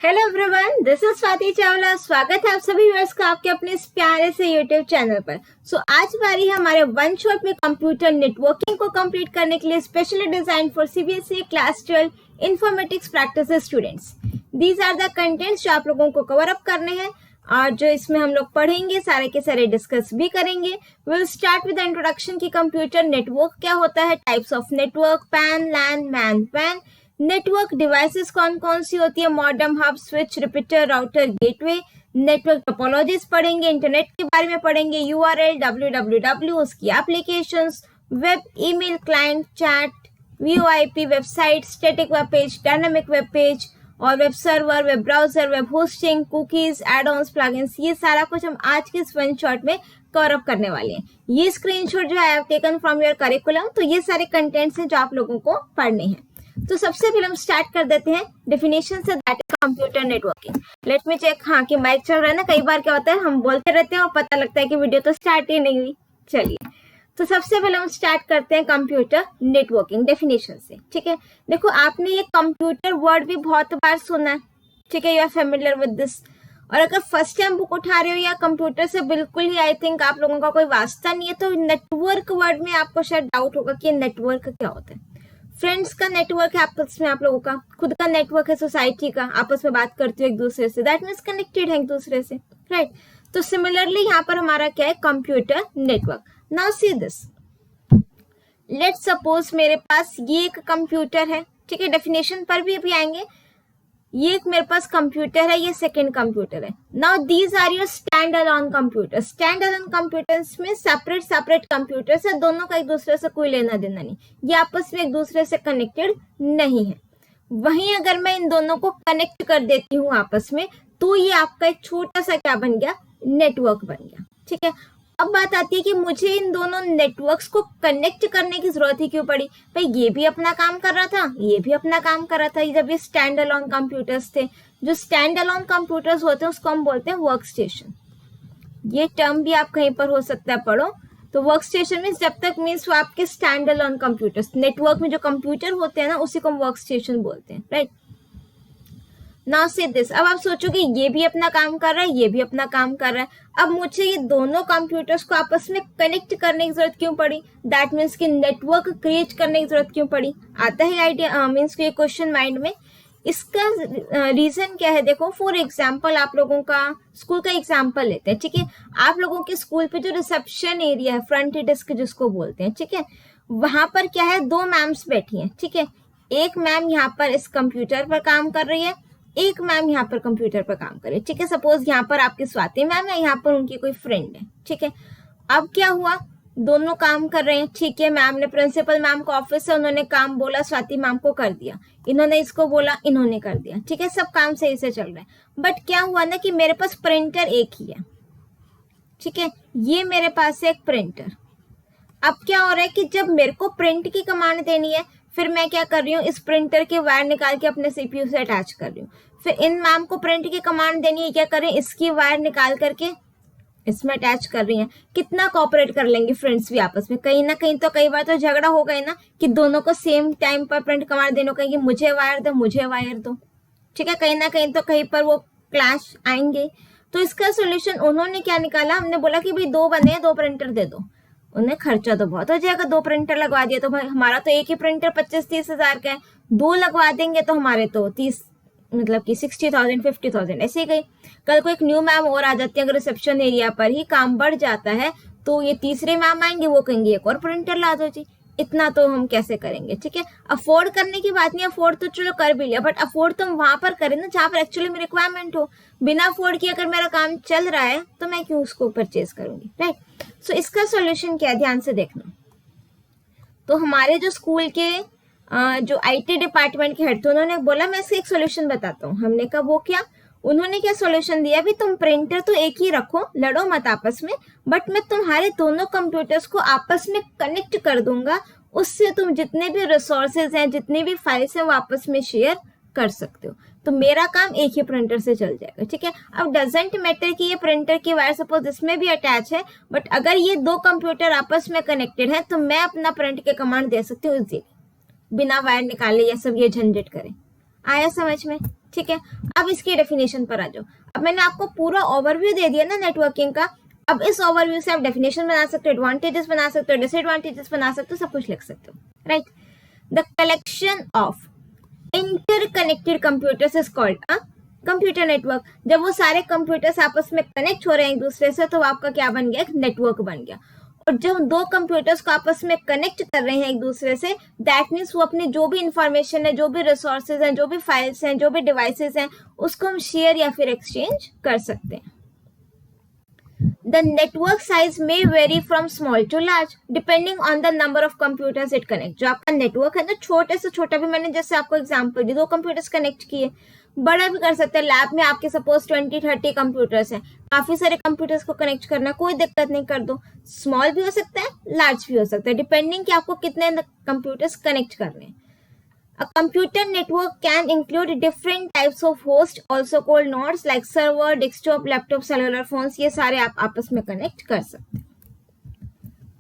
Hello everyone, this is Swati Chawla. स्वागत है आप सभी व्यूअर्स का आपके अपने इस प्यारे से यूट्यूब चैनल पर। आज बारी है हमारे वन शॉट में कंप्यूटर नेटवर्किंग को कंप्लीट करने के लिए specially design for CBSE class 12 informatics practice students. These are the contents जो आप लोगों को कवर अप करने हैं और जो इसमें हम लोग पढ़ेंगे सारे के सारे डिस्कस भी करेंगे। Will start with the introduction की कंप्यूटर नेटवर्क क्या होता है, types of network, PAN, LAN, MAN, PAN, network devices कौन कौन सी होती है, modem, hub, switch, repeater, router, gateway, network topologies पढ़ेंगे, इंटरनेट के बारे में पढ़ेंगे, यूआरएल, www, उसकी applications, web, email, client, chat, VoIP, website, static web page, dynamic web page और web server, web browser, web hosting, cookies, add-ons, plugins, ये सारा कुछ हम आज के इस वन शॉट में कवर अप करने वाले हैं। ये स्क्रीनशॉट जो है टेकन फ्रॉम योर करिकुलम, तो ये सारे कंटेंट्स हैं जो आप लोगों को पढ़ने हैं। तो सबसे पहले हम स्टार्ट कर देते हैं डेफिनेशन से, that is computer networking. Let me check, हाँ कि माइक चल रहा है ना। कई बार क्या होता है हम बोलते रहते हैं और पता लगता है कि वीडियो तो स्टार्ट ही नहीं हुई। चलिए, तो सबसे पहले हम स्टार्ट करते हैं कंप्यूटर नेटवर्किंग डेफिनेशन से। ठीक है, देखो आपने ये कंप्यूटर वर्ड भी बहुत बार सुना है। ठीक है, you are familiar with this. और अगर फर्स्ट टाइम बुक उठा रहे हो या कंप्यूटर से बिल्कुल ही आई थिंक आप लोगों का कोई वास्ता नहीं है, तो नेटवर्क वर्ड में आपको शायद डाउट होगा कि नेटवर्क क्या होता है। फ्रेंड्स का नेटवर्क है आपस में, आप लोगों का खुद का नेटवर्क है, सोसाइटी का, आपस में बात करते हो एक दूसरे से, दैट मीन्स कनेक्टेड है एक दूसरे से, राइट। तो सिमिलरली यहाँ पर हमारा क्या है, computer network. Now see this, let's suppose मेरे पास ये एक कंप्यूटर है। ठीक है, डेफिनेशन पर भी अभी आएंगे। ये एक मेरे पास कंप्यूटर है, ये सेकंड कंप्यूटर है। Now these are your standalone computer. Standalone computers में सेपरेट कंप्यूटर्स है, दोनों का एक दूसरे से कोई लेना देना नहीं, ये आपस में एक दूसरे से कनेक्टेड नहीं है। वहीं अगर मैं इन दोनों को कनेक्ट कर देती हूँ आपस में, तो ये आपका एक छोटा सा क्या बन गया, नेटवर्क बन गया। ठीक है, अब बात आती है कि मुझे इन दोनों नेटवर्क्स को कनेक्ट करने की जरूरत ही क्यों पड़ी। भाई ये भी अपना काम कर रहा था, ये भी अपना काम कर रहा था, जब ये स्टैंड अलोन कंप्यूटर्स थे। जो स्टैंड अलोन कंप्यूटर्स होते हैं उसको हम बोलते हैं वर्क स्टेशन। ये टर्म भी आप कहीं पर हो सकता है पढ़ो। तो वर्क स्टेशन मीन्स जब तक मीन्स वो आपके स्टैंड अलोन कंप्यूटर्स, नेटवर्क में जो कंप्यूटर होते हैं ना, उसी को हम वर्क स्टेशन बोलते हैं, राइट। नाउ से दिस, अब आप सोचोगे ये भी अपना काम कर रहा है, ये भी अपना काम कर रहा है, अब मुझे ये दोनों कंप्यूटर्स को आपस में कनेक्ट करने की जरूरत क्यों पड़ी, दैट मीन्स कि नेटवर्क क्रिएट करने की जरूरत क्यों पड़ी। आता है आइडिया, मीन्स ये क्वेश्चन माइंड में। इसका रीजन क्या है, देखो फॉर एग्जाम्पल आप लोगों का स्कूल का एग्जाम्पल लेते हैं। ठीक है, आप लोगों के स्कूल पे जो रिसेप्शन एरिया है, फ्रंट डेस्क जिसको बोलते हैं, ठीक है, वहां पर क्या है, दो मैम्स बैठी हैं। ठीक है, एक मैम यहाँ पर इस कंप्यूटर पर काम कर रही है, एक मैम यहाँ पर कंप्यूटर पर काम करे। ठीक है, सपोज यहाँ पर आपकी स्वाति मैम है, यहाँ पर उनकी कोई फ्रेंड है। ठीक है, अब क्या हुआ, दोनों काम कर रहे हैं। ठीक है, मैम ने प्रिंसिपल मैम को ऑफिस से उन्होंने काम बोला, स्वाति मैम को कर दिया, इन्होंने इसको बोला, इन्होंने कर दिया। ठीक है, सब काम सही से चल रहा है। बट क्या हुआ ना कि मेरे पास प्रिंटर एक ही है। ठीक है, ये मेरे पास है एक प्रिंटर। अब क्या हो रहा है कि जब मेरे को प्रिंट की कमांड देनी है, फिर मैं क्या कर रही हूँ, इस प्रिंटर के वायर निकाल के अपने सीपीयू से अटैच कर रही हूँ। फिर इन मैम को प्रिंट की कमांड देनी है, क्या करें, इसकी वायर निकाल करके इसमें अटैच कर रही हैं। कितना कोऑपरेट कर लेंगे फ्रेंड्स भी आपस में, कहीं ना कहीं तो कई बार तो झगड़ा हो गए ना कि दोनों को सेम टाइम पर प्रिंट कमांड देने को कहेंगे, मुझे वायर दो, मुझे वायर दो। ठीक है, कहीं ना कहीं तो कहीं पर वो क्लैश आएंगे। तो इसका सोल्यूशन उन्होंने क्या निकाला, हमने बोला कि भाई दो बने हैं, दो प्रिंटर दे दो। उन्हें खर्चा तो बहुत हो जाएगा, दो प्रिंटर लगवा दिया तो भाई हमारा तो एक ही प्रिंटर 25-30 हजार का है, दो लगवा देंगे तो हमारे तो 30 मतलब कि 60,000 50,000 ऐसे ही गई। कल को एक न्यू मैम और आ जाती है, अगर रिसेप्शन एरिया पर ही काम बढ़ जाता है तो ये तीसरे मैम आएंगे, वो कहेंगे एक और प्रिंटर ला दो जी। इतना तो हम कैसे करेंगे। ठीक है, अफोर्ड करने की बात नहीं, अफोर्ड तो चलो कर भी लिया, बट अफोर्ड तो हम वहां पर करें ना जहाँ पर एक्चुअली में रिक्वायरमेंट हो। बिना अफोर्ड किए अगर मेरा काम चल रहा है तो मैं क्यों उसको परचेज करूंगी, राइट। सो इसका सोल्यूशन क्या है, ध्यान से देखना। तो हमारे जो स्कूल के जो आईटी डिपार्टमेंट के हेड थे, उन्होंने बोला मैं इसका एक सोल्यूशन बताता हूँ। हमने कहा वो क्या, उन्होंने क्या सोल्यूशन दिया, भी तुम प्रिंटर तो एक ही रखो, लड़ो मत आपस में, बट मैं तुम्हारे दोनों कंप्यूटर्स को आपस में कनेक्ट कर दूंगा, उससे तुम जितने भी रिसोर्सेज हैं, जितनी भी फाइल्स हैं, वो आपस में शेयर कर सकते हो। तो मेरा काम एक ही प्रिंटर से चल जाएगा। ठीक है, अब डजेंट मैटर कि ये प्रिंटर की वायर सपोज इसमें भी अटैच है, बट अगर ये दो कंप्यूटर आपस में कनेक्टेड है तो मैं अपना प्रिंट के कमांड दे सकती हूँ इजीली, बिना वायर निकाले या सब ये झंझट करें। आया समझ में? ठीक है, अब इसकी डेफिनेशन पर आ जाओ। अब मैंने आपको पूरा ओवरव्यू दे दिया ना नेटवर्किंग का, अब इस ओवरव्यू से आप डेफिनेशन बना सकते हो, एडवांटेजेस बना सकते हो, डिसएडवांटेजेस बना सकते हो, सब कुछ लिख सकते हो, right. The collection of interconnected computers is called a computer network. जब वो सारे कंप्यूटर्स आपस में कनेक्ट हो रहे हैं एक दूसरे से, तो आपका क्या बन गया, एक नेटवर्क बन गया। और जब दो कंप्यूटर्स को आपस में कनेक्ट कर रहे हैं एक दूसरे से, दैट मीन्स वो अपनी जो भी इंफॉर्मेशन है, जो भी रिसोर्सेज हैं, जो भी फाइल्स हैं, जो भी डिवाइसेस हैं, उसको हम शेयर या फिर एक्सचेंज कर सकते हैं। The network size may vary from small to large depending on the number of computers it connects। जो आपका नेटवर्क है ना, छोटे से छोटा भी, मैंने जैसे आपको एग्जांपल दी, 2 कंप्यूटर्स कनेक्ट किए, बड़ा भी कर सकते हैं। लैब में आपके सपोज 20-30 कंप्यूटर्स हैं, काफी सारे कंप्यूटर्स को कनेक्ट करना, कोई दिक्कत नहीं, कर दो। स्मॉल भी हो सकता है, लार्ज भी हो सकता है, डिपेंडिंग कि आपको कितने कंप्यूटर्स कनेक्ट करने हैं। A computer network can include different types of hosts, also called nodes, like server, desktop, laptop, cellular phones। ये सारे आप आपस में कनेक्ट कर सकते हैं।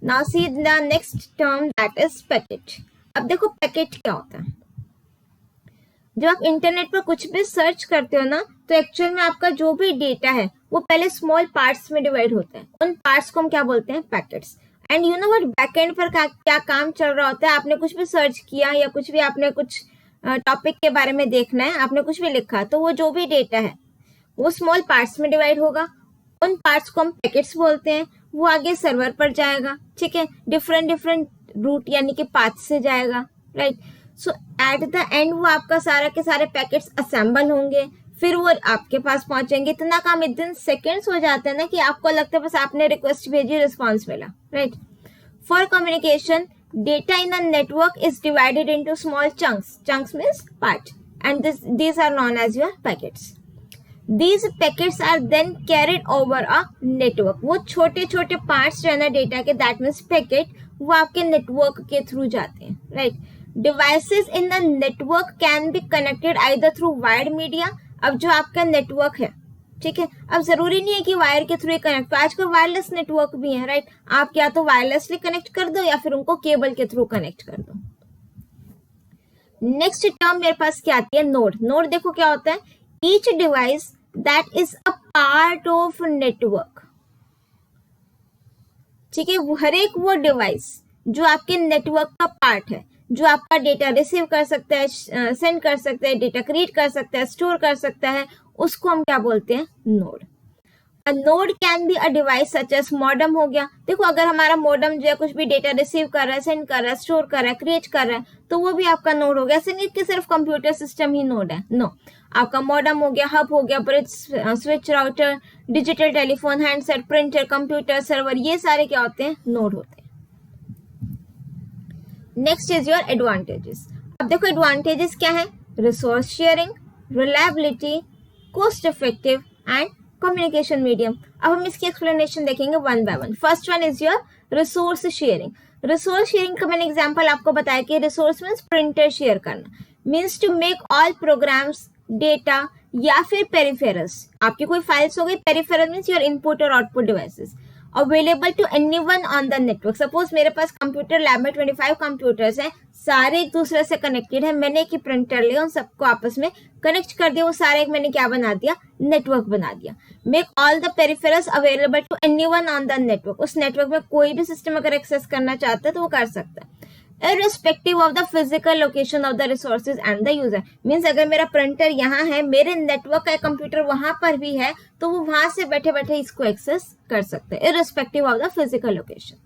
Now see the next term, that is packet। अब देखो पैकेट क्या होता है। जब आप इंटरनेट पर कुछ भी सर्च करते हो ना, तो एक्चुअल में आपका जो भी डेटा है वो पहले स्मॉल पार्ट्स में डिवाइड होता है। उन पार्ट्स को हम क्या बोलते हैं, packets. And you know what, backend पर क्या काम चल रहा होता है। आपने कुछ भी सर्च किया या कुछ भी आपने कुछ टॉपिक के बारे में देखना है, आपने कुछ भी लिखा, तो वो जो भी डेटा है वो स्मॉल पार्ट्स में डिवाइड होगा। उन पार्ट्स को हम पैकेट्स बोलते हैं। वो आगे सर्वर पर जाएगा, ठीक है, डिफरेंट रूट यानी कि पाथ से जाएगा, right. So at the end वो आपका सारा के सारे पैकेट्स असेंबल होंगे, फिर वो आपके पास पहुंचेंगे। इतना काम इतने सेकेंड्स हो जाते हैं ना कि आपको लगता है बस आपने रिक्वेस्ट भेजी, रिस्पॉन्स मिला, right. For communication, data in a network is divided into small chunks. Chunks means part, and these are known as your packets. These packets are then carried over a network। वो छोटे छोटे parts जो है ना data के, that means packet, वो आपके network के थ्रू जाते हैं, right. Devices in the network can be connected either through wired media. अब जो आपका नेटवर्क है, ठीक है, अब जरूरी नहीं है कि वायर के थ्रू कनेक्ट, आजकल वायरलेस नेटवर्क भी है, राइट। आप क्या तो वायरलेसली कनेक्ट कर दो या फिर उनको केबल के थ्रू कनेक्ट कर दो। नेक्स्ट टर्म मेरे पास क्या आती है, नोड। नोड देखो क्या होता है, each device that is a part of network, ठीक है। हर एक वो डिवाइस जो आपके नेटवर्क का पार्ट है, जो आपका डेटा रिसीव कर सकता है, सेंड कर सकता है, डेटा क्रिएट कर सकता है, स्टोर कर सकता है, उसको हम क्या बोलते हैं, node. A node can be a device such as modem हो गया। देखो अगर हमारा मॉडम जो है कुछ भी डेटा रिसीव कर रहा है, सेंड कर रहा है, स्टोर कर रहा है, क्रिएट कर रहा है, तो वो भी आपका नोड हो गया। ऐसे नहीं कि सिर्फ कंप्यूटर सिस्टम ही नोड है, नो। आपका मॉडम हो गया, हब हो गया, bridge, switch, router, digital telephone, handset, printer, computer, server, ये सारे क्या होते हैं, नोड होते हैं। Next is your advantages. अब देखो एडवांटेजेस क्या है, resource sharing, reliability, cost effective and communication medium. अब हम इसकी एक्सप्लेनेशन देखेंगे one by one. First one is your resource sharing. Resource sharing का मैंने एग्जांपल आपको बताया कि रिसोर्स मीन्स प्रिंटर शेयर करना, means to make all programs, data या फिर पेरिफेरल्स। आपकी कोई फाइल्स हो गई, पेरिफेरल मीन्स योर इनपुट और output devices, available to anyone on the network. Suppose मेरे पास कंप्यूटर लैब में 25 कंप्यूटर्स हैं, सारे एक दूसरे से कनेक्टेड है, मैंने एक ही प्रिंटर लिया, उन सबको आपस में कनेक्ट कर दिया, वो सारे एक मैंने क्या बना दिया, नेटवर्क बना दिया। Make all the peripherals available to anyone on the network. उस नेटवर्क में कोई भी सिस्टम अगर एक्सेस करना चाहता है तो वो कर सकता है, irrespective of the physical location of the resources and the user। Means अगर मेरा प्रिंटर यहाँ है, मेरे नेटवर्क का कंप्यूटर वहां पर भी है, तो वो वहां से बैठे बैठे इसको एक्सेस कर सकते हैं, irrespective of the physical location।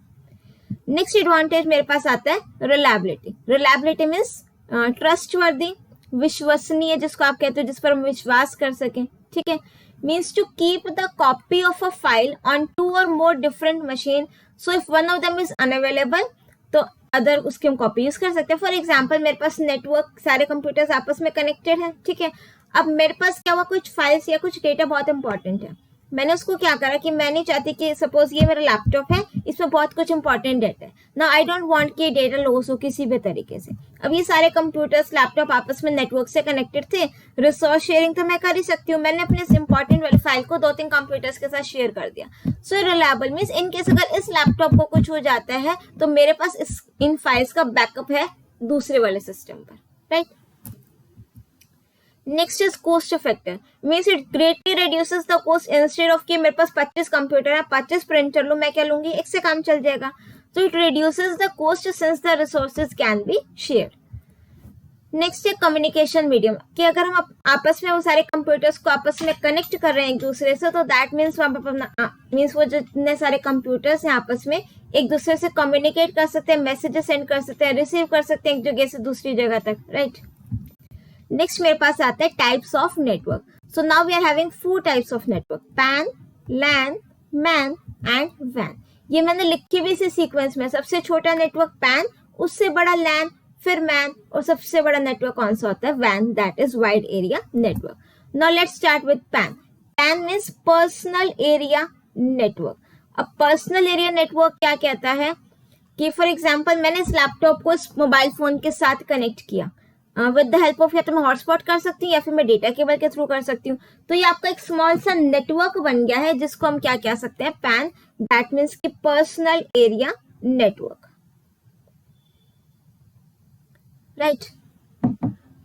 Next advantage मेरे पास आता है रिलायबिलिटी। रिलायबिलिटी मीन्स ट्रस्टवर्दी, विश्वसनीय, जिसको आप कहते हो जिस पर हम विश्वास कर सकें, ठीक है। Means to keep the copy of a file on 2 or more different machine, so if one of them is unavailable तो अदर उसकी हम कॉपी यूज कर सकते हैं। फॉर एग्जाम्पल मेरे पास नेटवर्क, सारे कंप्यूटर्स आपस में कनेक्टेड है, ठीक है। अब मेरे पास क्या हुआ, कुछ फाइल्स या कुछ डेटा बहुत इंपॉर्टेंट है, मैंने उसको क्या करा कि मैं नहीं चाहती कि सपोज ये मेरा लैपटॉप है, इसमें बहुत कुछ इंपॉर्टेंट डेटा है ना, आई डोंट वांट कि डेटा लॉस हो किसी भी तरीके से। अब ये सारे कंप्यूटर्स, लैपटॉप आपस में नेटवर्क से कनेक्टेड थे, रिसोर्स शेयरिंग तो मैं कर ही सकती हूँ, मैंने अपने इस इंपॉर्टेंट वाली फाइल को 2-3 कंप्यूटर्स के साथ शेयर कर दिया। सो रिलायबल मीन्स इन केस अगर इस लैपटॉप को कुछ हो जाता है तो मेरे पास इन फाइल्स का बैकअप है दूसरे वाले सिस्टम पर, right. Next is cost factor, means it greatly reduces the cost. Instead of कि मेरे पास 25 कंप्यूटर है, 25 प्रिंटर लूँ, मैं क्या लूंगी, एक से काम चल जाएगा। तो it reduces the cost since the resources can be share. Next है कम्युनिकेशन मीडियम, कि अगर हम आपस में वो सारे कंप्यूटर्स को आपस में कनेक्ट कर रहे हैं एक दूसरे से, तो दैट मीन्स मीन्स वो जितने सारे कंप्यूटर्स हैं आपस में एक दूसरे से कम्युनिकेट कर सकते हैं, मैसेजेस सेंड कर सकते हैं, रिसीव कर सकते हैं एक जगह से दूसरी जगह तक, राइट। नेक्स्ट मेरे पास आता है types of network. So now we are having 4 types of network, PAN, LAN, MAN and वैन। ये मैंने लिखी भी इसी सीक्वेंस में, सबसे छोटा नेटवर्क पैन, उससे बड़ा लैन, फिर मैन, और सबसे बड़ा नेटवर्क कौन सा होता है, वैन, that is wide area network. Now let's start with PAN. PAN means personal area network. अब पर्सनल एरिया नेटवर्क क्या कहता है कि फॉर एग्जांपल मैंने इस लैपटॉप को इस मोबाइल फोन के साथ कनेक्ट किया विद द हेल्प ऑफ, या तो मैं हॉटस्पॉट कर सकती हूँ या फिर मैं डेटा केबल के थ्रू कर सकती हूँ। तो ये आपका एक स्मॉल सा नेटवर्क बन गया है जिसको हम क्या कह सकते हैं, पैन, दैट मीन्स कि पर्सनल एरिया नेटवर्क, राइट।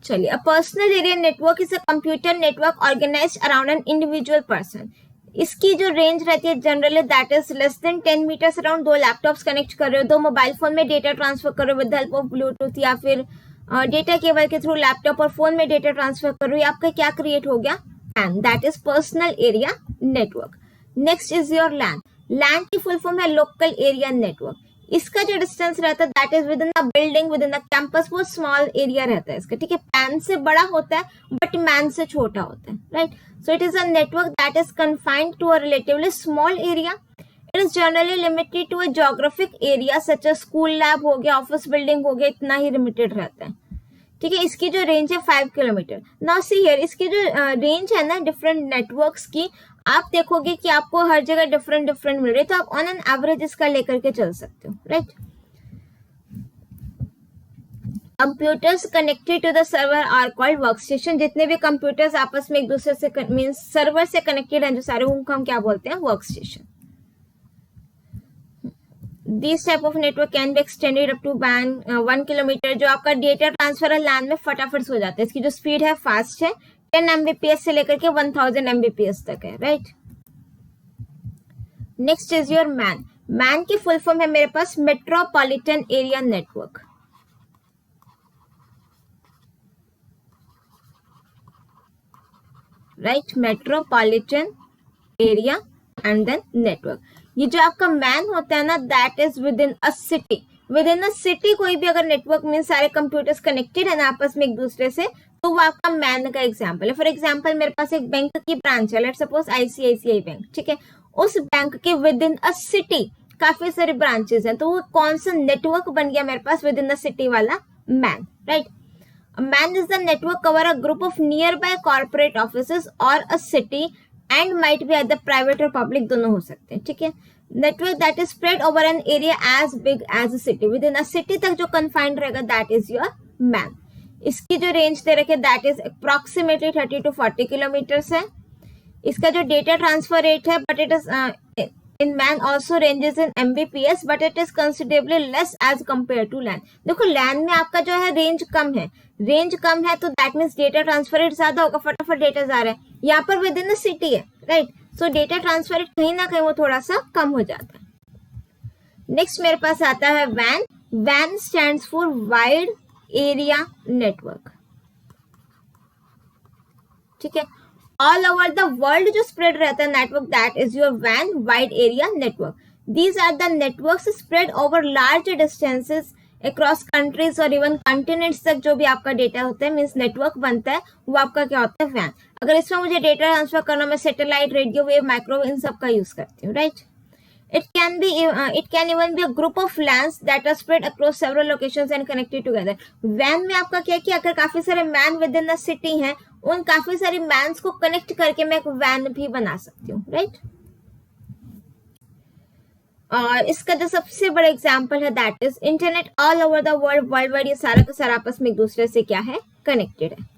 चलिए, a personal area network is a computer network organised around an individual person. इसकी जो रेंज रहती है generally that is less than 10 metres अराउंड। 2 लैपटॉप्स कनेक्ट कर रहे हो, 2 मोबाइल फोन में डेटा ट्रांसफर कर रहे हो विद हेल्प ऑफ ब्लूटूथ, या फिर डेटा केबल के थ्रू लैपटॉप और फोन में डेटा ट्रांसफर कर रहे हो, आपका क्या क्रिएट हो गया, PAN, that is personal area network. Next is your LAN. LAN की फुल फॉर्म है लोकल एरिया नेटवर्क। इसका जो डिस्टेंस रहता है that is within the building, within the campus, वो स्मॉल एरिया रहता है इसका, ठीक है। पैन से बड़ा होता है बट मैन से छोटा होता है, right. So it is a network that is confined to a relatively small area. It is generally limited to a geographic area such as school lab हो गया, ऑफिस बिल्डिंग हो गया, इतना ही लिमिटेड रहता है, ठीक है। इसकी जो रेंज है 5 किलोमीटर। नाउ सी हियर, इसकी जो रेंज है ना डिफरेंट नेटवर्क्स की, आप देखोगे कि आपको हर जगह डिफरेंट डिफरेंट मिल रही है, तो आप ऑन एन एवरेज इसका लेकर के चल सकते हो, right. Computers connected to the server are called workstation. जितने भी कंप्यूटर्स आपस में एक दूसरे से मीन्स सर्वर से कनेक्टेड हैं जो सारे, उनको हम क्या बोलते हैं, workstation. This type of network can be extended up to 1 kilometre. जो आपका डेटा ट्रांसफर है लैन में फटाफट से हो जाता है। इसकी जो स्पीड है फास्ट है, 10 Mbps से लेकर के 1000 Mbps तक है, right. Next is your MAN. MAN की फुल फॉर्म है मेरे पास metropolitan area network, right, metropolitan area and then network. ये जो आपका मैन होता है ना that is within a city. Within a city कोई भी अगर नेटवर्क में सारे कंप्यूटर्स कनेक्टेड है ना आपस में एक दूसरे से, तो वो आपका मैन का एग्जांपल है। फॉर एग्जांपल मेरे पास एक बैंक की ब्रांच है, लेट्स सपोज ICICI बैंक, ठीक है। उस बैंक के विद इन अ सिटी काफी सारे ब्रांचेस हैं, तो वो कौन सा नेटवर्क बन गया मेरे पास, विद इन द सिटी वाला MAN, right. MAN is the network cover a group of nearby corporate offices or a city and might be at the private or public, दोनों हो सकते हैं, ठीक है। Network that is spread over an area as big as a city. Within a city तक जो confined रहेगा that is your man. इसकी जो रेंज दे रखे that is approximately 30 to 40 kilometres है। इसका जो डेटा ट्रांसफर रेट है but it is in man also ranges in Mbps but it is considerably less as compared to LAN। देखो LAN में आपका जो है रेंज कम है, रेंज कम है तो that means data transfer rate ज्यादा होगा, फटाफट डेटा जा रहा है। यहाँ पर विद इन द सिटी है, राइट, सो डेटा ट्रांसफर रेट कहीं ना कहीं वो थोड़ा सा कम हो जाता है। नेक्स्ट मेरे पास आता है WAN। WAN stands for wide area network, ठीक है। ऑल ओवर द वर्ल्ड जो स्प्रेड रहता है network that is your WAN, wide area network. These are the networks spread over large distances across countries और इवन कॉन्टिनेंट्स तक जो भी आपका डेटा होता है मीन्स नेटवर्क बनता है वो आपका क्या होता है, WAN। अगर इसमें मुझे डेटा ट्रांसफर करना, मैं सैटेलाइट, रेडियो वेव, माइक्रोवेव इन सब का यूज करती हूँ, right. It can even be a group of LANs that are spread across several locations and connected together। WAN में आपका क्या कि अगर काफी सारे man with in the city हैं, उन काफी सारे मैन्स को कनेक्ट करके मैं एक WAN भी बना सकती हूँ, राइट। और इसका जो सबसे बड़ा एग्जांपल है that is internet. All over the world, world wide ये सारा का सारा आपस में एक दूसरे से क्या है, कनेक्टेड है।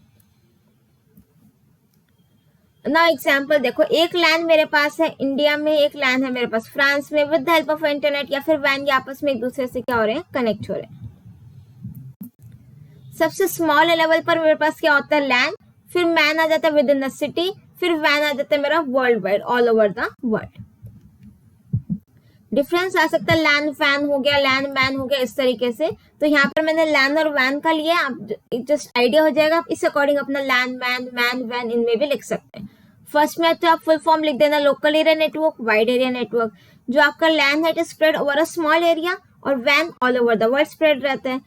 ना एग्जाम्पल देखो, एक लैन मेरे पास है इंडिया में, एक लैन है मेरे पास फ्रांस में। With the help of internet या फिर WAN ये आपस में एक दूसरे से क्या हो रहे हैं, कनेक्ट हो रहे हैं। सबसे स्मॉल लेवल पर मेरे पास क्या होता है, लैन। फिर मैन आ जाता है विद इन द सिटी, फिर वैन आ जाता है मेरा world wide, all over the world. Difference आ सकता है लैन वैन हो गया, लैन मैन हो गया, इस तरीके से। तो यहाँ पर मैंने लैन और वैन का लिया, आप जस्ट आइडिया हो जाएगा, आप इस अकॉर्डिंग अपना लैन मैन वैन इनमें भी लिख सकते हैं। फर्स्ट में तो आप फुल फॉर्म लिख देना local area network, wide area network. जो आपका लैन है it is spread over a small area, और वैन all over the world spread रहता है।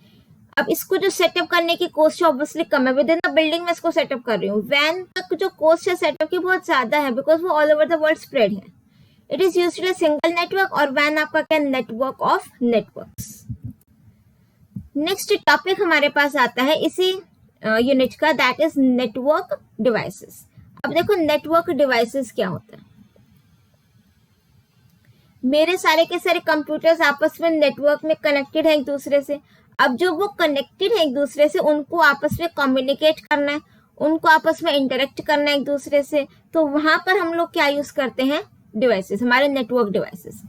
अब इसको जो सेटअप करने की कॉस्ट है ऑब्वियसली कम है, विद इन द बिल्डिंग में इसको सेटअप कर रही हूँ। वैन तक जो कॉस्ट है सेटअप की बहुत ज्यादा है, बिकॉज वो all over the world spread है। It is used as single network, और वैन आपका क्या, network of networks. Next topic हमारे पास आता है इसी यूनिट का, दैट इज नेटवर्क डिवाइसेस। अब देखो नेटवर्क डिवाइसेस क्या होता है। मेरे सारे के सारे कंप्यूटर्स आपस में नेटवर्क में कनेक्टेड है एक दूसरे से। अब जो वो कनेक्टेड है एक दूसरे से, उनको आपस में कम्युनिकेट करना है, उनको आपस में इंटरेक्ट करना है एक दूसरे से। तो वहां पर हम लोग क्या यूज करते हैं, डिवाइसेस, हमारे network devices.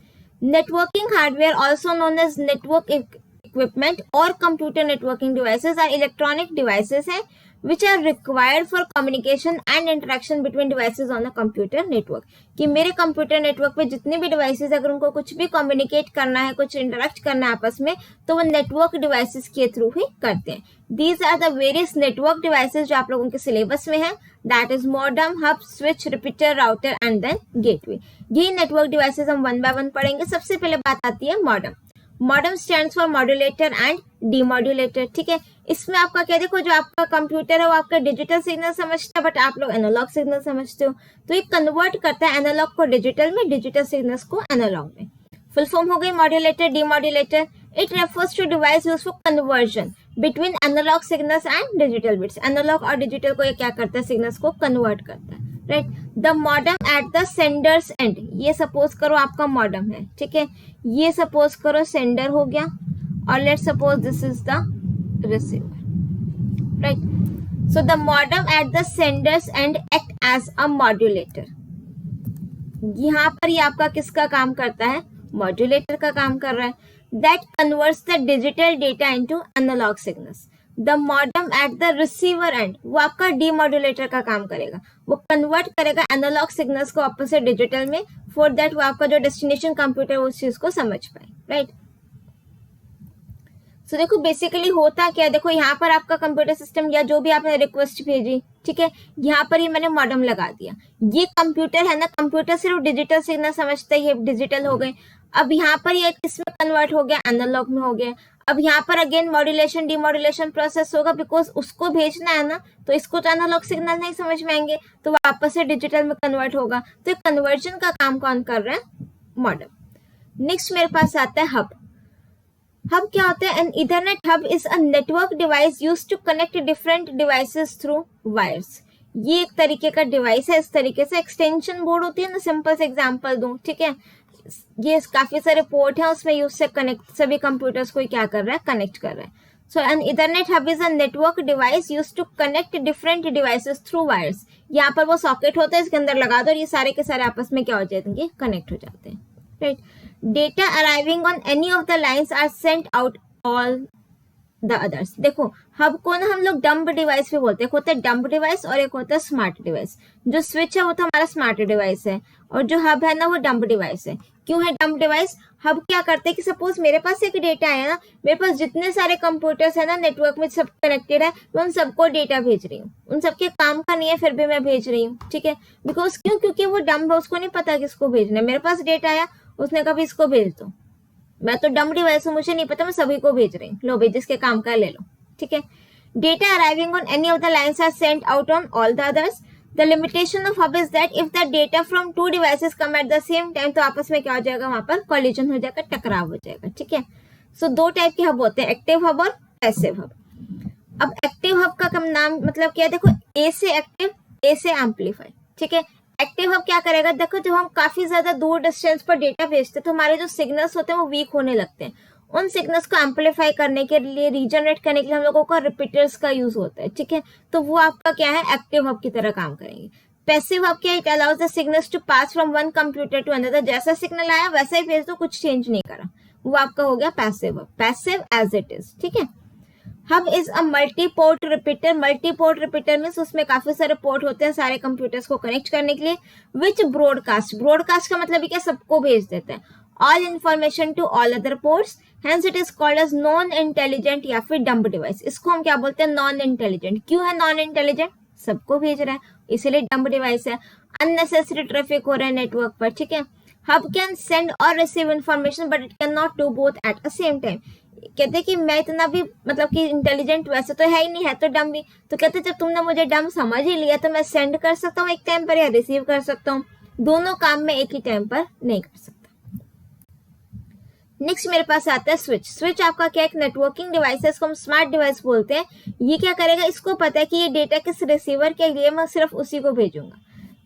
Networking hardware also known as network equipment और computer networking devices are electronic devices हैं which are required for communication and interaction between devices on a computer network। कि मेरे कंप्यूटर नेटवर्क पे जितने भी devices अगर उनको कुछ भी कम्युनिकेट करना है, कुछ इंटरेक्ट करना है आपस में, तो वो नेटवर्क डिवाइसेस के थ्रू ही करते हैं। These are the various network devices जो आप लोगों के सिलेबस में है, that is modem, hub, switch, repeater, router and then gateway. ये नेटवर्क डिवाइसेस हम वन बाय वन पढ़ेंगे। सबसे पहले बात आती है modem. Modem stands for modulator and demodulator, ठीक है। इसमें आपका क्या, देखो जो आपका कंप्यूटर है वो आपका डिजिटल सिग्नल समझता है, बट आप लोग एनालॉग सिग्नल समझते हो, तो ये कन्वर्ट करता है एनालॉग को डिजिटल में, डिजिटल सिग्नल्स को एनालॉग में। फुल फॉर्म हो गई modulator, demodulator. It refers to device used for conversion between analogue signals and digital bits. Analogue और डिजिटल को ये क्या करता है, सिग्नल्स को कन्वर्ट करता है, right. The modem at the Sanders and, ये सपोज करो आपका मॉडेम है, ठीक है, ये सपोज करो सेंडर हो गया, और let suppose this is the receiver, right? So the modem at the sender's end act as a modulator। यहाँ पर ये आपका किसका काम करता है, मॉड्यूलेटर का काम कर रहा है। That converts the digital data into analog signals। The modem at the receiver end, वो आपका डीमॉड्यूलेटर का काम करेगा, वो कन्वर्ट करेगा एनालॉग सिग्नल्स को वापस से डिजिटल में, फॉर दैट वो आपका जो डेस्टिनेशन कंप्यूटर उस चीज को समझ पाए, राइट। सो देखो बेसिकली होता क्या है, देखो यहाँ पर आपका कंप्यूटर सिस्टम या जो भी आपने रिक्वेस्ट भेजी, ठीक है, यहाँ पर ही मैंने मॉडेम लगा दिया। ये कंप्यूटर है ना, कंप्यूटर सिर्फ डिजिटल सिग्नल समझता है, ये डिजिटल हो गए। अब यहाँ पर ये किसमें कन्वर्ट हो गया, एनालॉग में हो गया। अब यहाँ पर अगेन मॉड्यूलेशन डीमॉड्यूलेशन प्रोसेस होगा, बिकॉज उसको भेजना है ना, तो इसको तो एनालॉग सिग्नल नहीं समझ में आएंगे, तो वापस से डिजिटल में कन्वर्ट होगा। तो कन्वर्जन का काम कौन कर रहा है, मॉडेम। नेक्स्ट मेरे पास आता है हब। हब क्या होता है, an Ethernet hub is a network device used to connect different devices through wires. ये एक तरीके का डिवाइस है, इस तरीके से एक्सटेंशन बोर्ड होती है ना, सिंपल से एग्जांपल दूं, ठीक है। ये काफी सारे पोर्ट हैं, उसमें यूज से कनेक्ट सभी कंप्यूटर्स को क्या कर रहा है, कनेक्ट कर रहा है। So an Ethernet hub is a network device used to connect different devices through wires. यहाँ पर वो सॉकेट होता है, इसके अंदर लगा दो और ये सारे के सारे आपस में क्या हो जाते हैं, कनेक्ट हो जाते हैं, right. Data arriving on any of the lines are sent out all the others। देखो हब को ना हम लोग डंब डिवाइस भी बोलते हैं, एक होता है डंब डिवाइस और एक होता है स्मार्ट डिवाइस। जो स्विच है वो तो हमारा स्मार्ट डिवाइस है, और जो हब है ना वो डंब डिवाइस है। क्यों है डंब डिवाइस, हब क्या करते हैं कि सपोज मेरे पास एक डेटा है ना, मेरे पास जितने सारे कंप्यूटर्स है ना नेटवर्क में सब कनेक्टेड है, मैं उन सबको डेटा भेज रही हूँ, उन सबके काम का नहीं है फिर भी मैं भेज रही हूँ, ठीक है। बिकॉज क्यों, क्योंकि वो डंब है, उसको नहीं पता किसको भेजना है। मेरे पास डेटा आया, उसने कभी इसको भेज दो, मैं तो डंब डिवाइस हूँ, मुझे नहीं पता, मैं सभी को भेज रही हूँ, लो भाई जिसके काम का ले लो, ठीक है। Data arriving on any of the lines are sent out on all the others. The limitation of hub is that if the data from two devices come at the same time, तो आपस में क्या हो जाएगा, वहां पर collision हो जाएगा, टकराव हो जाएगा, ठीक है। सो दो टाइप के हब होते हैं, एक्टिव हब और पैसिव हब। अब एक्टिव हब का कम नाम मतलब क्या है, देखो ए से एक्टिव, ए से एम्पलीफाई, ठीक है। एक्टिव हब क्या करेगा, देखो जब हम काफी ज्यादा दूर डिस्टेंस पर डेटा भेजते हैं तो हमारे जो सिग्नल्स होते हैं वो वीक होने लगते हैं। उन सिग्नल्स को एम्पलीफाई करने के लिए, रीजनरेट करने के लिए हम लोगों का रिपीटर्स का यूज होता है, ठीक है। तो वो आपका क्या है, एक्टिव हब की तरह काम करेंगे। पैसिव हब क्या, it allows the signals to pass from one computer to another. जैसा सिग्नल आया वैसा ही भेज दो, कुछ चेंज नहीं करा, वो आपका हो गया passive hub, passive as it is, ठीक है। Hub is a multi port repeater. Multi port repeater means उसमें काफी सारे पोर्ट होते हैं सारे कंप्यूटर्स को कनेक्ट करने के लिए। विच ब्रॉडकास्ट, ब्रॉडकास्ट का मतलब क्या, सबको भेज देते हैं। All information to all other ports, hence it is called as non intelligent या फिर डम्ब डिवाइस। इसको हम क्या बोलते हैं, नॉन इंटेलिजेंट। क्यों है नॉन इंटेलिजेंट, सबको भेज रहा है इसीलिए डम्ब डिवाइस है। अननेसेसरी ट्रैफिक हो रहा है नेटवर्क पर, ठीक है। हब कैन सेंड और receive information but it can not do both at the same time. कहते कि मैं इतना भी मतलब कि इंटेलिजेंट वैसे तो है ही नहीं, है तो डम भी। तो कहते जब तुमने मुझे डम समझ ही लिया तो मैं सेंड कर सकता हूँ एक टाइम पर या रिसीव कर सकता हूँ, दोनों काम में एक ही टाइम पर नहीं कर सकता। नेक्स्ट मेरे पास आता है स्विच। स्विच आपका क्या, एक नेटवर्किंग डिवाइस है, इसको हम स्मार्ट डिवाइस बोलते हैं। ये क्या करेगा, इसको पता है कि ये डेटा किस रिसीवर के लिए, मैं सिर्फ उसी को भेजूंगा,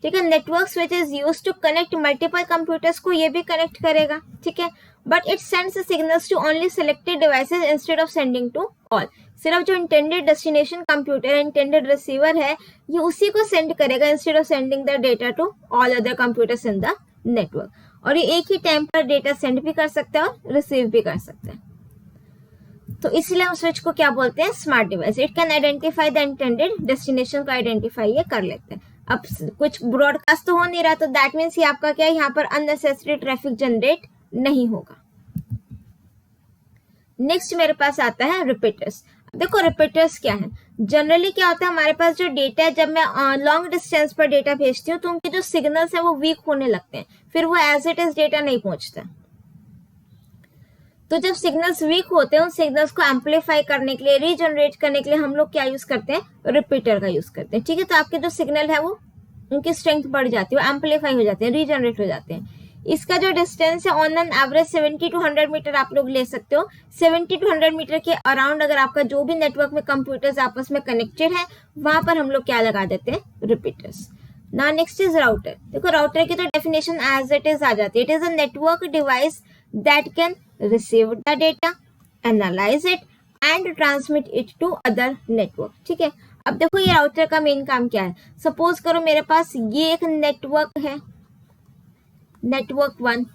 ठीक है। Network switch is used to connect multiple computers को ये भी कनेक्ट करेगा, ठीक है। But it sends signals to only selected devices instead of sending to all. सिर्फ जो intended destination computer, intended receiver है, ये उसी को सेंड करेगा instead of sending the data to all other computers in the network. और ये एक ही टाइम पर डेटा सेंड भी कर सकते हैं और रिसीव भी कर सकते हैं। तो इसलिए हम स्विच को क्या बोलते हैं, smart device. It can identify the intended destination को आइडेंटिफाई ये कर लेते हैं। अब कुछ ब्रॉडकास्ट तो हो नहीं रहा, तो दैट मीन्स ये आपका क्या है, यहाँ पर अननेसेसरी ट्रैफिक जनरेट नहीं होगा। नेक्स्ट मेरे पास आता है रिपीटर्स। देखो रिपीटर्स क्या है, जनरली क्या होता है हमारे पास जो डेटा है, जब मैं लॉन्ग डिस्टेंस पर डेटा भेजती हूँ तो उनके जो सिग्नल्स है वो वीक होने लगते हैं, फिर वो एज इट इज डेटा नहीं पहुंचता। तो जब सिग्नल्स वीक होते हैं, उन सिग्नल्स को एम्पलीफाई करने के लिए, रीजनरेट करने के लिए हम लोग क्या यूज करते हैं, रिपीटर का यूज करते हैं, ठीक है। तो आपके जो सिग्नल है वो उनकी स्ट्रेंथ बढ़ जाती है, एम्पलीफाई हो जाते हैं, रीजनरेट हो जाते हैं। इसका जो डिस्टेंस है on an average 70 to 100 metre आप लोग ले सकते हो। 70 to 100 मीटर के अराउंड अगर आपका जो भी नेटवर्क में कंप्यूटर्स आपस में कनेक्टेड है, वहां पर हम लोग क्या लगा देते हैं, रिपीटर्स। ना नेक्स्ट इज राउटर। देखो राउटर की तो डेफिनेशन एज इट इज आ जाती है। It is a network device that can receive the data, analyse it and transmit it to other network, ठीक है। अब देखो ये राउटर का मेन काम क्या है। सपोज करो मेरे पास ये एक नेटवर्क है, नेटवर्क 1,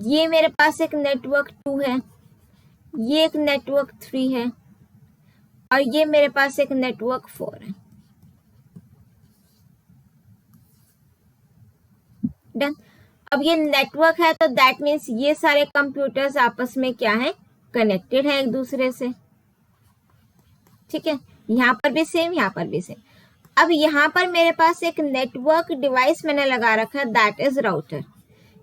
ये मेरे पास एक नेटवर्क 2 है, ये एक नेटवर्क 3 है और ये मेरे पास एक नेटवर्क 4 है। डन। अब ये नेटवर्क है तो दैट मीन्स ये सारे कंप्यूटर्स आपस में क्या है, कनेक्टेड है एक दूसरे से, ठीक है। यहाँ पर भी सेम, यहाँ पर भी सेम। अब यहाँ पर मेरे पास एक नेटवर्क डिवाइस मैंने लगा रखा है, दैट इज राउटर।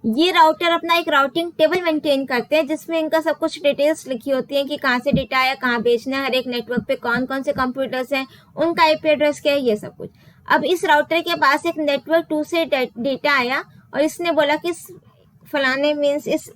ये राउटर अपना एक राउटिंग टेबल मेंटेन करते हैं जिसमें इनका सब कुछ डिटेल्स लिखी होती है कि कहाँ से डेटा आया, कहाँ भेजना है, हर एक नेटवर्क पे कौन कौन से कंप्यूटर्स हैं, उनका आईपी एड्रेस क्या है, ये सब कुछ। अब इस राउटर के पास एक नेटवर्क 2 से डेटा आया और इसने बोला कि फलाने मीन्स इस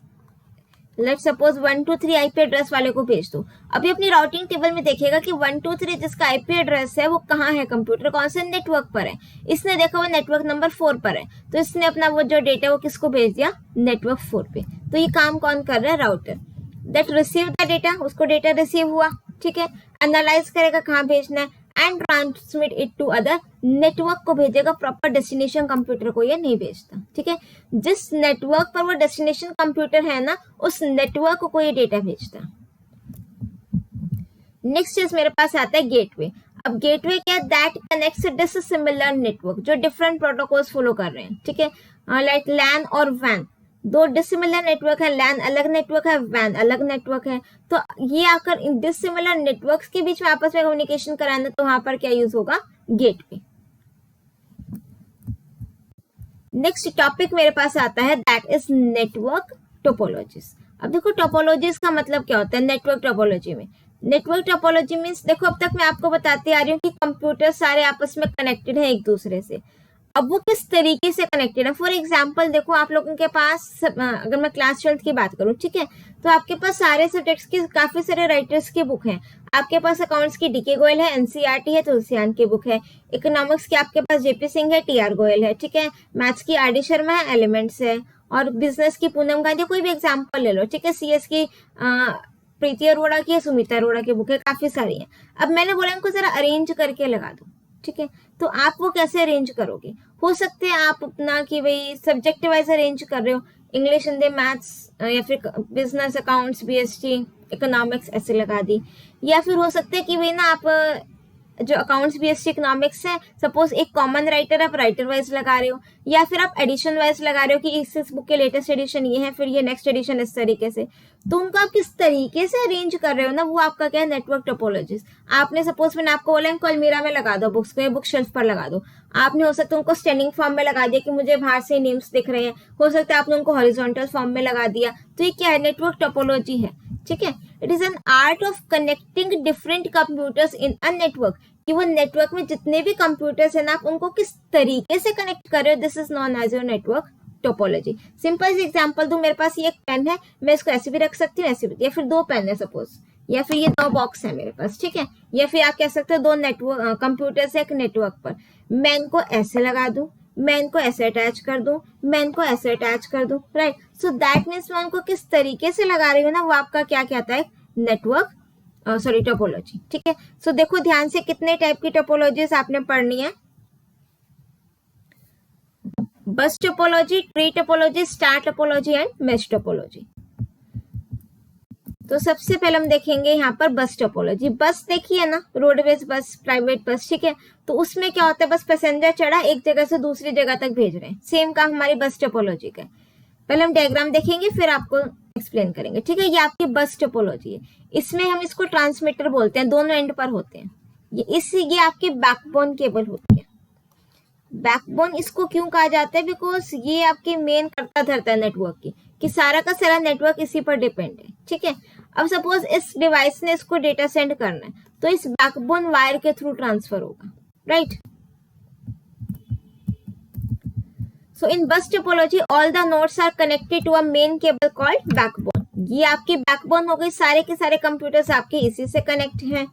लेट सपोज 123 आईपी एड्रेस वाले को भेज दो। अभी अपनी राउटिंग टेबल में देखेगा कि 123 जिसका आईपी एड्रेस है वो कहाँ है, कंप्यूटर कौन से नेटवर्क पर है। इसने देखा वो नेटवर्क नंबर 4 पर है, तो इसने अपना वो जो डेटा वो किसको भेज दिया, नेटवर्क 4 पे। तो ये काम कौन कर रहा है, router. That receive the data, उसको डेटा रिसीव हुआ, ठीक है। एनालाइज करेगा कहाँ भेजना है and transmit it to other, network को भेजेगा, प्रॉपर डेस्टिनेशन कंप्यूटर को ये नहीं भेजता, ठीक है। जिस नेटवर्क पर वो डेस्टिनेशन कंप्यूटर है ना, उस नेटवर्क को ये डेटा भेजता। नेक्स्ट चीज मेरे पास आता है गेटवे। अब गेटवे क्या है, दैट कनेक्ट्स डिसिमिलर नेटवर्क जो डिफरेंट प्रोटोकॉल्स फॉलो कर रहे हैं, ठीक है। लाइक लैन और वैन, दो डिसिमिलर नेटवर्क है, लैन अलग नेटवर्क है, वैन अलग नेटवर्क है। तो ये आकर इन डिसिमिलर नेटवर्क्स के बीच में आपस में कम्युनिकेशन कराना, तो वहां पर क्या यूज होगा, गेटवे। नेक्स्ट टॉपिक मेरे पास आता है, दैट इज नेटवर्क टोपोलॉजीज। अब देखो टोपोलॉजीज का मतलब क्या होता है नेटवर्क टोपोलॉजी में। नेटवर्क टोपोलॉजी मीन्स, देखो अब तक मैं आपको बताती आ रही हूँ कि कंप्यूटर सारे आपस में कनेक्टेड है एक दूसरे से। अब वो किस तरीके से कनेक्टेड है, फॉर एग्जाम्पल देखो आप लोगों के पास, अगर मैं क्लास 12th की बात करूँ, ठीक है, तो आपके पास सारे सब्जेक्ट्स की काफी सारे राइटर्स की बुक हैं। आपके पास अकाउंट्स की डीके गोयल है, एनसीईआरटी है, तुलसियान की बुक है। इकोनॉमिक्स की आपके पास जेपी सिंह है, टीआर गोयल है, ठीक है। मैथ्स की आर डी शर्मा है, एलिमेंट्स है। और बिजनेस की पूनम गांधी, कोई भी एग्जाम्पल ले लो, ठीक है। सीएस की प्रीति अरोड़ा की, सुमिता अरोड़ा की बुक है, काफी सारी है। अब मैंने बोला इनको जरा अरेंज करके लगा दो, ठीक है। तो आप वो कैसे अरेंज करोगे, हो सकते हैं आप अपना कि भाई सब्जेक्ट वाइज अरेंज कर रहे हो, इंग्लिश, हिंदी, मैथ्स या फिर बिजनेस, अकाउंट्स, बीएसटी, इकोनॉमिक्स ऐसे लगा दी। या फिर हो सकता है कि भाई ना आप जो अकाउंट्स बीएससी इकोनॉमिक्स है, सपोज एक कॉमन राइटर आप राइटर वाइज लगा रहे हो, या फिर आप एडिशन वाइज लगा रहे हो कि इस बुक के लेटेस्ट एडिशन ये है, फिर ये नेक्स्ट एडिशन इस तरीके से। तो उनको आप किस तरीके से अरेंज कर रहे हो ना, वो आपका क्या है, नेटवर्क टोपोलॉजीज। आपने सपोज मैंने आपको बोला इनको अलमीरा में लगा दो बुक्स को, या बुक शेल्फ पर लगा दो। आपने हो सकता है उनको स्टैंडिंग फॉर्म में लगा दिया कि मुझे बाहर से नेम्स दिख रहे हैं, हो सकता है आपने उनको हॉरिजॉन्टल फॉर्म में लगा दिया। तो ये क्या है, नेटवर्क टोपोलॉजी है। ठीक है, it is an art of connecting different computers in a network, कि वो नेटवर्क में जितने भी कंप्यूटर्स हैं ना, आप उनको किस तरीके से कनेक्ट कर रहे हो, this is known as your network topology. Simple सी एग्जांपल दूं, मेरे पास ये एक पेन है, मैं इसको ऐसे भी रख सकती हूँ, ऐसे भी, या फिर दो पेन है सपोज, या फिर ये दो बॉक्स है मेरे पास। ठीक है, या फिर आप कह सकते हो दो नेटवर्क कंप्यूटर्स है एक नेटवर्क पर, मैं इनको ऐसे लगा दूं, मैं इनको ऐसे अटैच कर दूं, मैं इनको ऐसे अटैच कर दूं, राइट। सो दैट मीन्स मैं उनको किस तरीके से लगा रही हूँ ना, वो आपका क्या कहता है, नेटवर्क टोपोलॉजी। ठीक है, सो देखो ध्यान से कितने टाइप की टोपोलॉजीज आपने पढ़नी है। बस topology, tree topology, star topology and mesh topology. तो सबसे पहले हम देखेंगे यहाँ पर बस टोपोलॉजी। बस देखिए ना, रोडवेज बस, प्राइवेट बस। ठीक है, तो उसमें क्या होता है, बस पैसेंजर चढ़ा, एक जगह से दूसरी जगह तक भेज रहे हैं। सेम काम हमारी बस टोपोलॉजी का है। पहले हम डायग्राम देखेंगे, फिर आपको एक्सप्लेन करेंगे। ठीक है, ये आपकी बस टोपोलॉजी है। इसमें हम इसको ट्रांसमीटर बोलते हैं, दोनों एंड पर होते हैं। ये आपकी बैकबोन केबल होती है। बैकबोन इसको क्यों कहा जाता है, बिकॉज ये आपकी मेन करता धरता है नेटवर्क की, कि सारा का सारा नेटवर्क इसी पर डिपेंड है। ठीक है, अब सपोज इस डिवाइस ने इसको डेटा सेंड करना है, तो इस बैकबोन वायर के थ्रू ट्रांसफर होगा, right. So in bus topology, all the nodes are connected to a main cable called backbone. ये आपकी backbone हो गई, सारे के सारे कंप्यूटर्स आपके इसी से कनेक्ट हैं।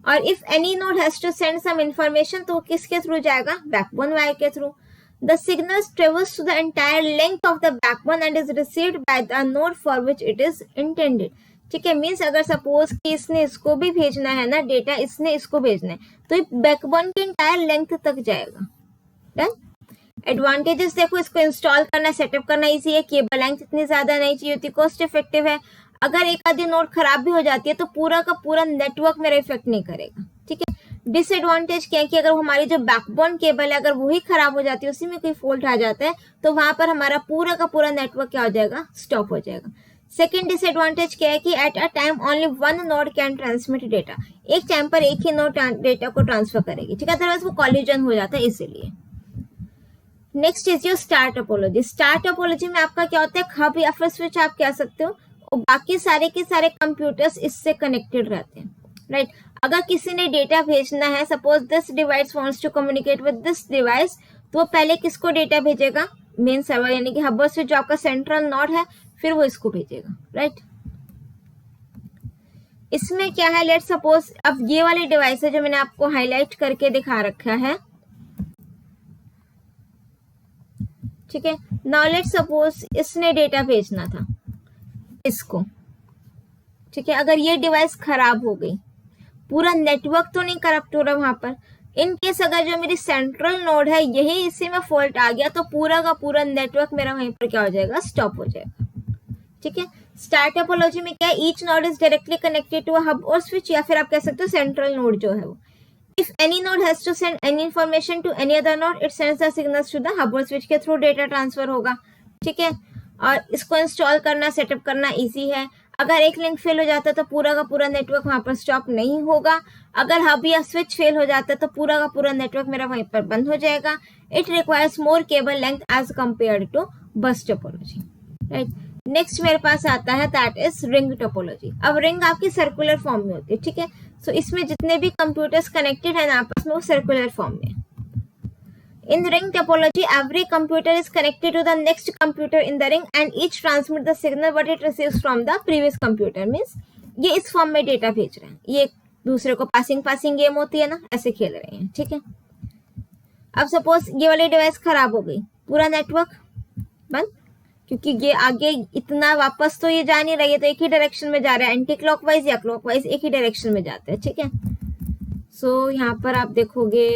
और if any node has to send some information, तो किसके थ्रू जाएगा, backbone wire के through. The signals traverse to the entire length of the backbone and is received by the node for which it is intended. ठीक है, means अगर suppose कि इसने इसको भी भेजना है ना डेटा, इसने इसको भेजना है, तो बैकबोन की इंटायर लेंथ तक जाएगा। डन। एडवांटेजेस देखो, इसको इंस्टॉल करना, सेटअप करना इजी है, केबल लेंथ इतनी ज्यादा नहीं चाहिए होती, कॉस्ट इफेक्टिव है। अगर एक आधी नोड खराब भी हो जाती है तो पूरा का पूरा नेटवर्क मेरा इफेक्ट नहीं करेगा। ठीक है, डिसएडवांटेज क्या है कि अगर हमारी जो बैकबोन केबल है अगर वही खराब हो जाती है, उसी में कोई फॉल्ट आ जाता है, तो वहां पर हमारा पूरा का पूरा नेटवर्क क्या हो जाएगा, स्टॉप हो जाएगा। सेकेंड डिसएडवांटेज क्या है कि at a time only one node can transmit data, एक टाइम पर एक ही नोड डेटा को ट्रांसफर करेगी। ठीक है, अदरवाइज वो कॉलिजन हो जाता है, इसीलिए। Next is your star topology. Star topology में आपका क्या होता है, हब या फिर स्विच आप कह सकते हो, और बाकी सारे के सारे कंप्यूटर्स इससे कनेक्टेड रहते हैं, राइट। अगर किसी ने डेटा भेजना है, suppose this device wants to communicate with this device, तो वो पहले किसको डेटा भेजेगा, मेन सर्वर यानी कि हब और स्विच जो आपका सेंट्रल नोड है, फिर वो इसको भेजेगा, राइट। इसमें क्या है, लेट्स सपोज अब ये वाली डिवाइस है जो मैंने आपको हाईलाइट करके दिखा रखा है। ठीक है, नाउ लेट्स सपोज इसने डेटा भेजना था इसको। ठीक है, अगर ये डिवाइस खराब हो गई, पूरा नेटवर्क तो नहीं करप्ट हो रहा वहां पर, इन केस अगर जो मेरी सेंट्रल नोड है यही इसी में फॉल्ट आ गया, तो पूरा का पूरा नेटवर्क मेरा वहीं पर क्या हो जाएगा, स्टॉप हो जाएगा। ठीक है, स्टार टोपोलॉजी में क्या है, each node is directly connected to a hub और स्विच, या फिर आप कह सकते हो सेंट्रल नोड जो है वो। If any node has to send any information to any other node, it sends the signals to the hub और switch के थ्रू डेटा ट्रांसफर होगा। ठीक है, और इसको इंस्टॉल करना, सेटअप करना इजी है। अगर एक लिंक फेल हो जाता है तो पूरा का पूरा नेटवर्क वहां पर स्टॉप नहीं होगा। अगर हब या स्विच फेल हो जाता है तो पूरा का पूरा नेटवर्क मेरा वहीं पर बंद हो जाएगा। It requires more cable length as compare to bus topology, right. Next मेरे पास आता है दैट इज रिंग टोपोलॉजी। अब रिंग आपकी सर्कुलर फॉर्म में होती है। ठीक है, सो इसमें जितने भी कंप्यूटर्स कनेक्टेड है ना आपस में, वो सर्कुलर फॉर्म में। In ring topology every computer is connected to the next computer in the ring and each transmit the signal what it receives from the previous computer. Means ये इस form में data भेज रहे हैं, ये दूसरे को पासिंग गेम होती है ना, ऐसे खेल रहे हैं। ठीक है, अब सपोज ये वाली डिवाइस खराब हो गई, पूरा नेटवर्क बंद, क्योंकि ये आगे इतना वापस तो ये जा नहीं रही है, तो एक ही डायरेक्शन में जा रहा है, एंटी क्लॉकवाइज या क्लॉकवाइज एक ही डायरेक्शन में जाते हैं। ठीक है, सो यहाँ पर आप देखोगे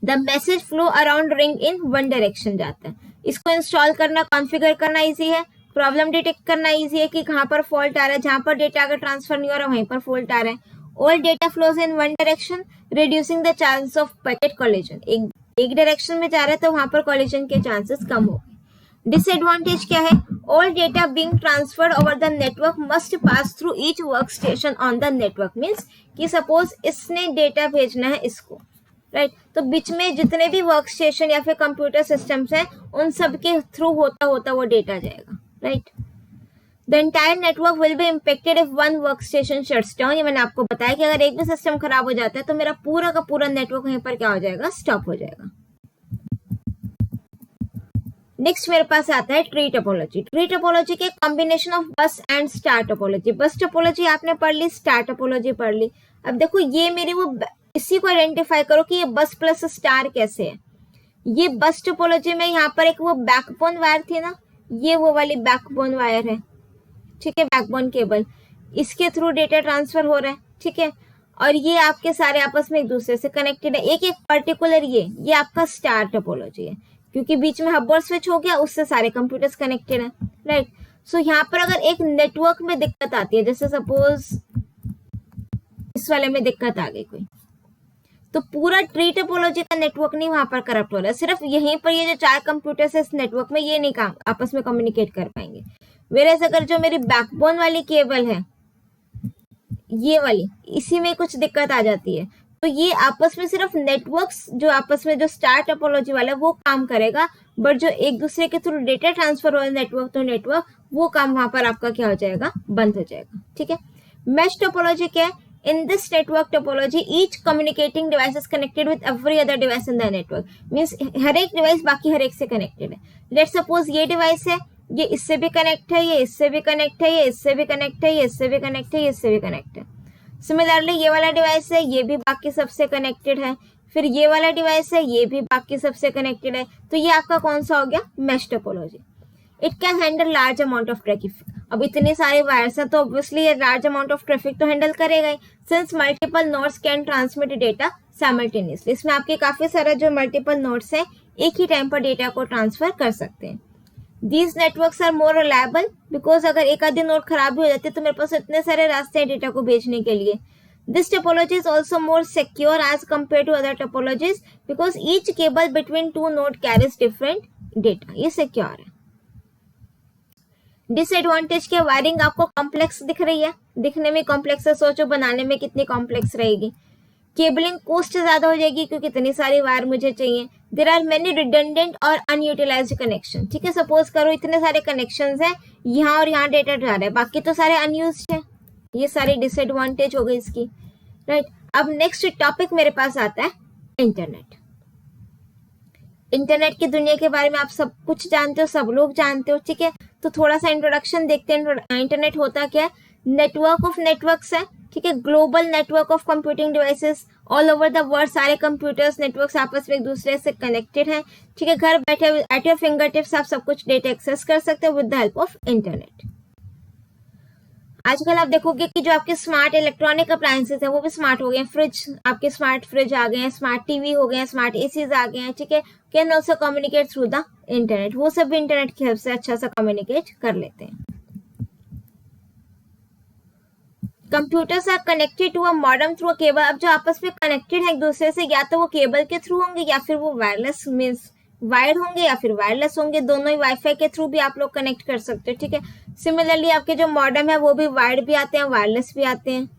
the message flow around ring in one direction जाता है। इसको इंस्टॉल करना, कॉन्फ़िगर करना इजी है। प्रॉब्लम डिटेक्ट करना इजी है कि कहाँ पर फॉल्ट आ रहा है, जहाँ पर डेटा अगर ट्रांसफर नहीं हो रहा वहीं पर फॉल्ट आ रहा है। All data flows in one direction reducing the chance of packet collision. एक डायरेक्शन में जा रहा है तो वहां पर कोलिजन के चांसेस कम हो गए। डिसएडवांटेज क्या है? All data being transferred over the network must pass through each work station on the network. Means कि सपोज इसने डेटा भेजना है इसको, राइट, तो बीच में जितने भी वर्क स्टेशन या फिर कंप्यूटर सिस्टम्स हैं उन सब के थ्रू होता होता वो डेटा जाएगा, right. The entire network will be impacted if one work station shuts down. ये मैंने आपको बताया कि अगर एक भी सिस्टम खराब हो जाता है तो मेरा पूरा का पूरा नेटवर्क वहीं पर क्या हो जाएगा, स्टॉप हो जाएगा। नेक्स्ट मेरे पास आता है ट्री टोपोलॉजी। ट्री टोपोलॉजी के कॉम्बिनेशन ऑफ बस एंड स्टार टोपोलॉजी। बस टोपोलॉजी आपने पढ़ ली, स्टार टोपोलॉजी पढ़ ली। अब देखो ये मेरी वो, इसी को आइडेंटिफाई करो कि ये बस प्लस स्टार कैसे है। ये बस टोपोलॉजी में यहाँ पर एक वो बैकबोन वायर थी ना, ये वो वाली बैकबोन वायर है, ठीक है, बैकबोन केबल, इसके थ्रू डेटा ट्रांसफर हो रहा है, ठीक है। और ये आपके सारे आपस में एक दूसरे से कनेक्टेड है। एक एक पर्टिकुलर ये आपका स्टार टोपोलॉजी है, क्योंकि बीच में हब और स्विच हो गया, उससे सारे कंप्यूटर्स कनेक्टेड हैं, राइट। सो यहाँ पर अगर एक नेटवर्क में दिक्कत आती है, जैसे सपोज इस वाले में दिक्कत आ गई कोई, तो पूरा ट्री टोपोलॉजी का नेटवर्क नहीं वहां पर करप्ट हो रहा है, सिर्फ यहीं पर ये जो 4 कंप्यूटर्स है इस नेटवर्क में ये नहीं काम आपस में कम्युनिकेट कर पाएंगे। वेरेस अगर जो मेरी बैकबोन वाली केबल है, ये वाली, इसी में कुछ दिक्कत आ जाती है, तो ये आपस में सिर्फ नेटवर्क्स जो आपस में जो स्टार टोपोलॉजी वाला है वो काम करेगा, बट जो एक दूसरे के थ्रू डेटा ट्रांसफर हो रहा है नेटवर्क टू नेटवर्क, वो काम वहां पर आपका क्या हो जाएगा, बंद हो जाएगा, ठीक है। मैश टोपोलॉजी क्या है? In this network topology, each communicating device is connected with every other device in the network. Means हर एक डिवाइस बाकी हर एक से कनेक्टेड है। Let's suppose ये डिवाइस है, ये इससे भी कनेक्ट है, ये इससे भी कनेक्ट है, ये इससे भी कनेक्ट है, ये इससे भी कनेक्ट है, ये इससे भी कनेक्ट है। सिमिलरली ये वाला डिवाइस है, ये भी बाकी सबसे कनेक्टेड है, फिर ये वाला डिवाइस है, ये भी बाकी सबसे कनेक्टेड है। तो ये आपका कौन सा हो गया? Mesh topology. It can handle large amount of traffic. अब इतने सारे वायर्स हैं तो ऑब्वियसली ये लार्ज अमाउंट ऑफ ट्रैफिक तो हैंडल करेगा ही, since multiple nodes can transmit data simultaneously. इसमें आपके काफी सारे जो मल्टीपल नोड्स हैं एक ही टाइम पर डेटा को ट्रांसफर कर सकते हैं। These networks are more reliable because अगर एक आधी नोड खराब भी हो जाती है तो मेरे पास इतने सारे रास्ते हैं डेटा को भेजने के लिए। This topology is also more secure as compare to other topologies because each cable between 2 node carries different data. ये सिक्योर है। डिसएडवांटेज के वायरिंग आपको कॉम्प्लेक्स दिख रही है, दिखने में कॉम्प्लेक्स है, सोचो बनाने में कितनी कॉम्प्लेक्स रहेगी। केबलिंग कॉस्ट ज्यादा हो जाएगी क्योंकि इतनी सारी वायर मुझे चाहिए। देयर आर मेनी रिडंडेंट और अनयूटिलाइज्ड कनेक्शन, ठीक है। सपोज करो इतने सारे कनेक्शंस हैं, यहाँ और यहाँ डेटा जा रहा है, बाकी तो सारे अनयूज्ड है। ये सारी डिसएडवांटेज हो गई इसकी, राइट। अब नेक्स्ट टॉपिक मेरे पास आता है इंटरनेट। इंटरनेट की दुनिया के बारे में आप सब कुछ जानते हो, सब लोग जानते हो, ठीक है। तो थोड़ा सा इंट्रोडक्शन देखते हैं। इंटरनेट होता क्या है? नेटवर्क ऑफ नेटवर्क्स है, ठीक है। Global network of computing devices all over the world. सारे कंप्यूटर्स नेटवर्क्स आपस में एक दूसरे से कनेक्टेड हैं, ठीक है। घर बैठे एट योर फिंगर टिप्स आप सब कुछ डेटा एक्सेस कर सकते हो with the help of internet. आजकल आप देखोगे कि जो आपके स्मार्ट इलेक्ट्रॉनिक अप्लायंसेस हैं वो भी स्मार्ट हो गए हैं। फ्रिज, आपके स्मार्ट फ्रिज आ गए हैं, स्मार्ट टीवी हो गए हैं, स्मार्ट एसीज आ गए हैं, ठीक है। Can also communicate through the internet. वो सब भी इंटरनेट की हेल्प से अच्छा सा कम्युनिकेट कर लेते हैं। Computers are connected to a modem through a cable. अब जो आपस में कनेक्टेड है एक दूसरे से, या तो वो केबल के थ्रू होंगे या फिर वो वायरलेस मीन्स वायर्ड होंगे या फिर वायरलेस होंगे। दोनों ही वाईफाई के थ्रू भी आप लोग कनेक्ट कर सकते हो, ठीक है। सिमिलरली आपके जो मॉडेम है वो भी वायर्ड भी आते हैं, वायरलेस भी आते हैं।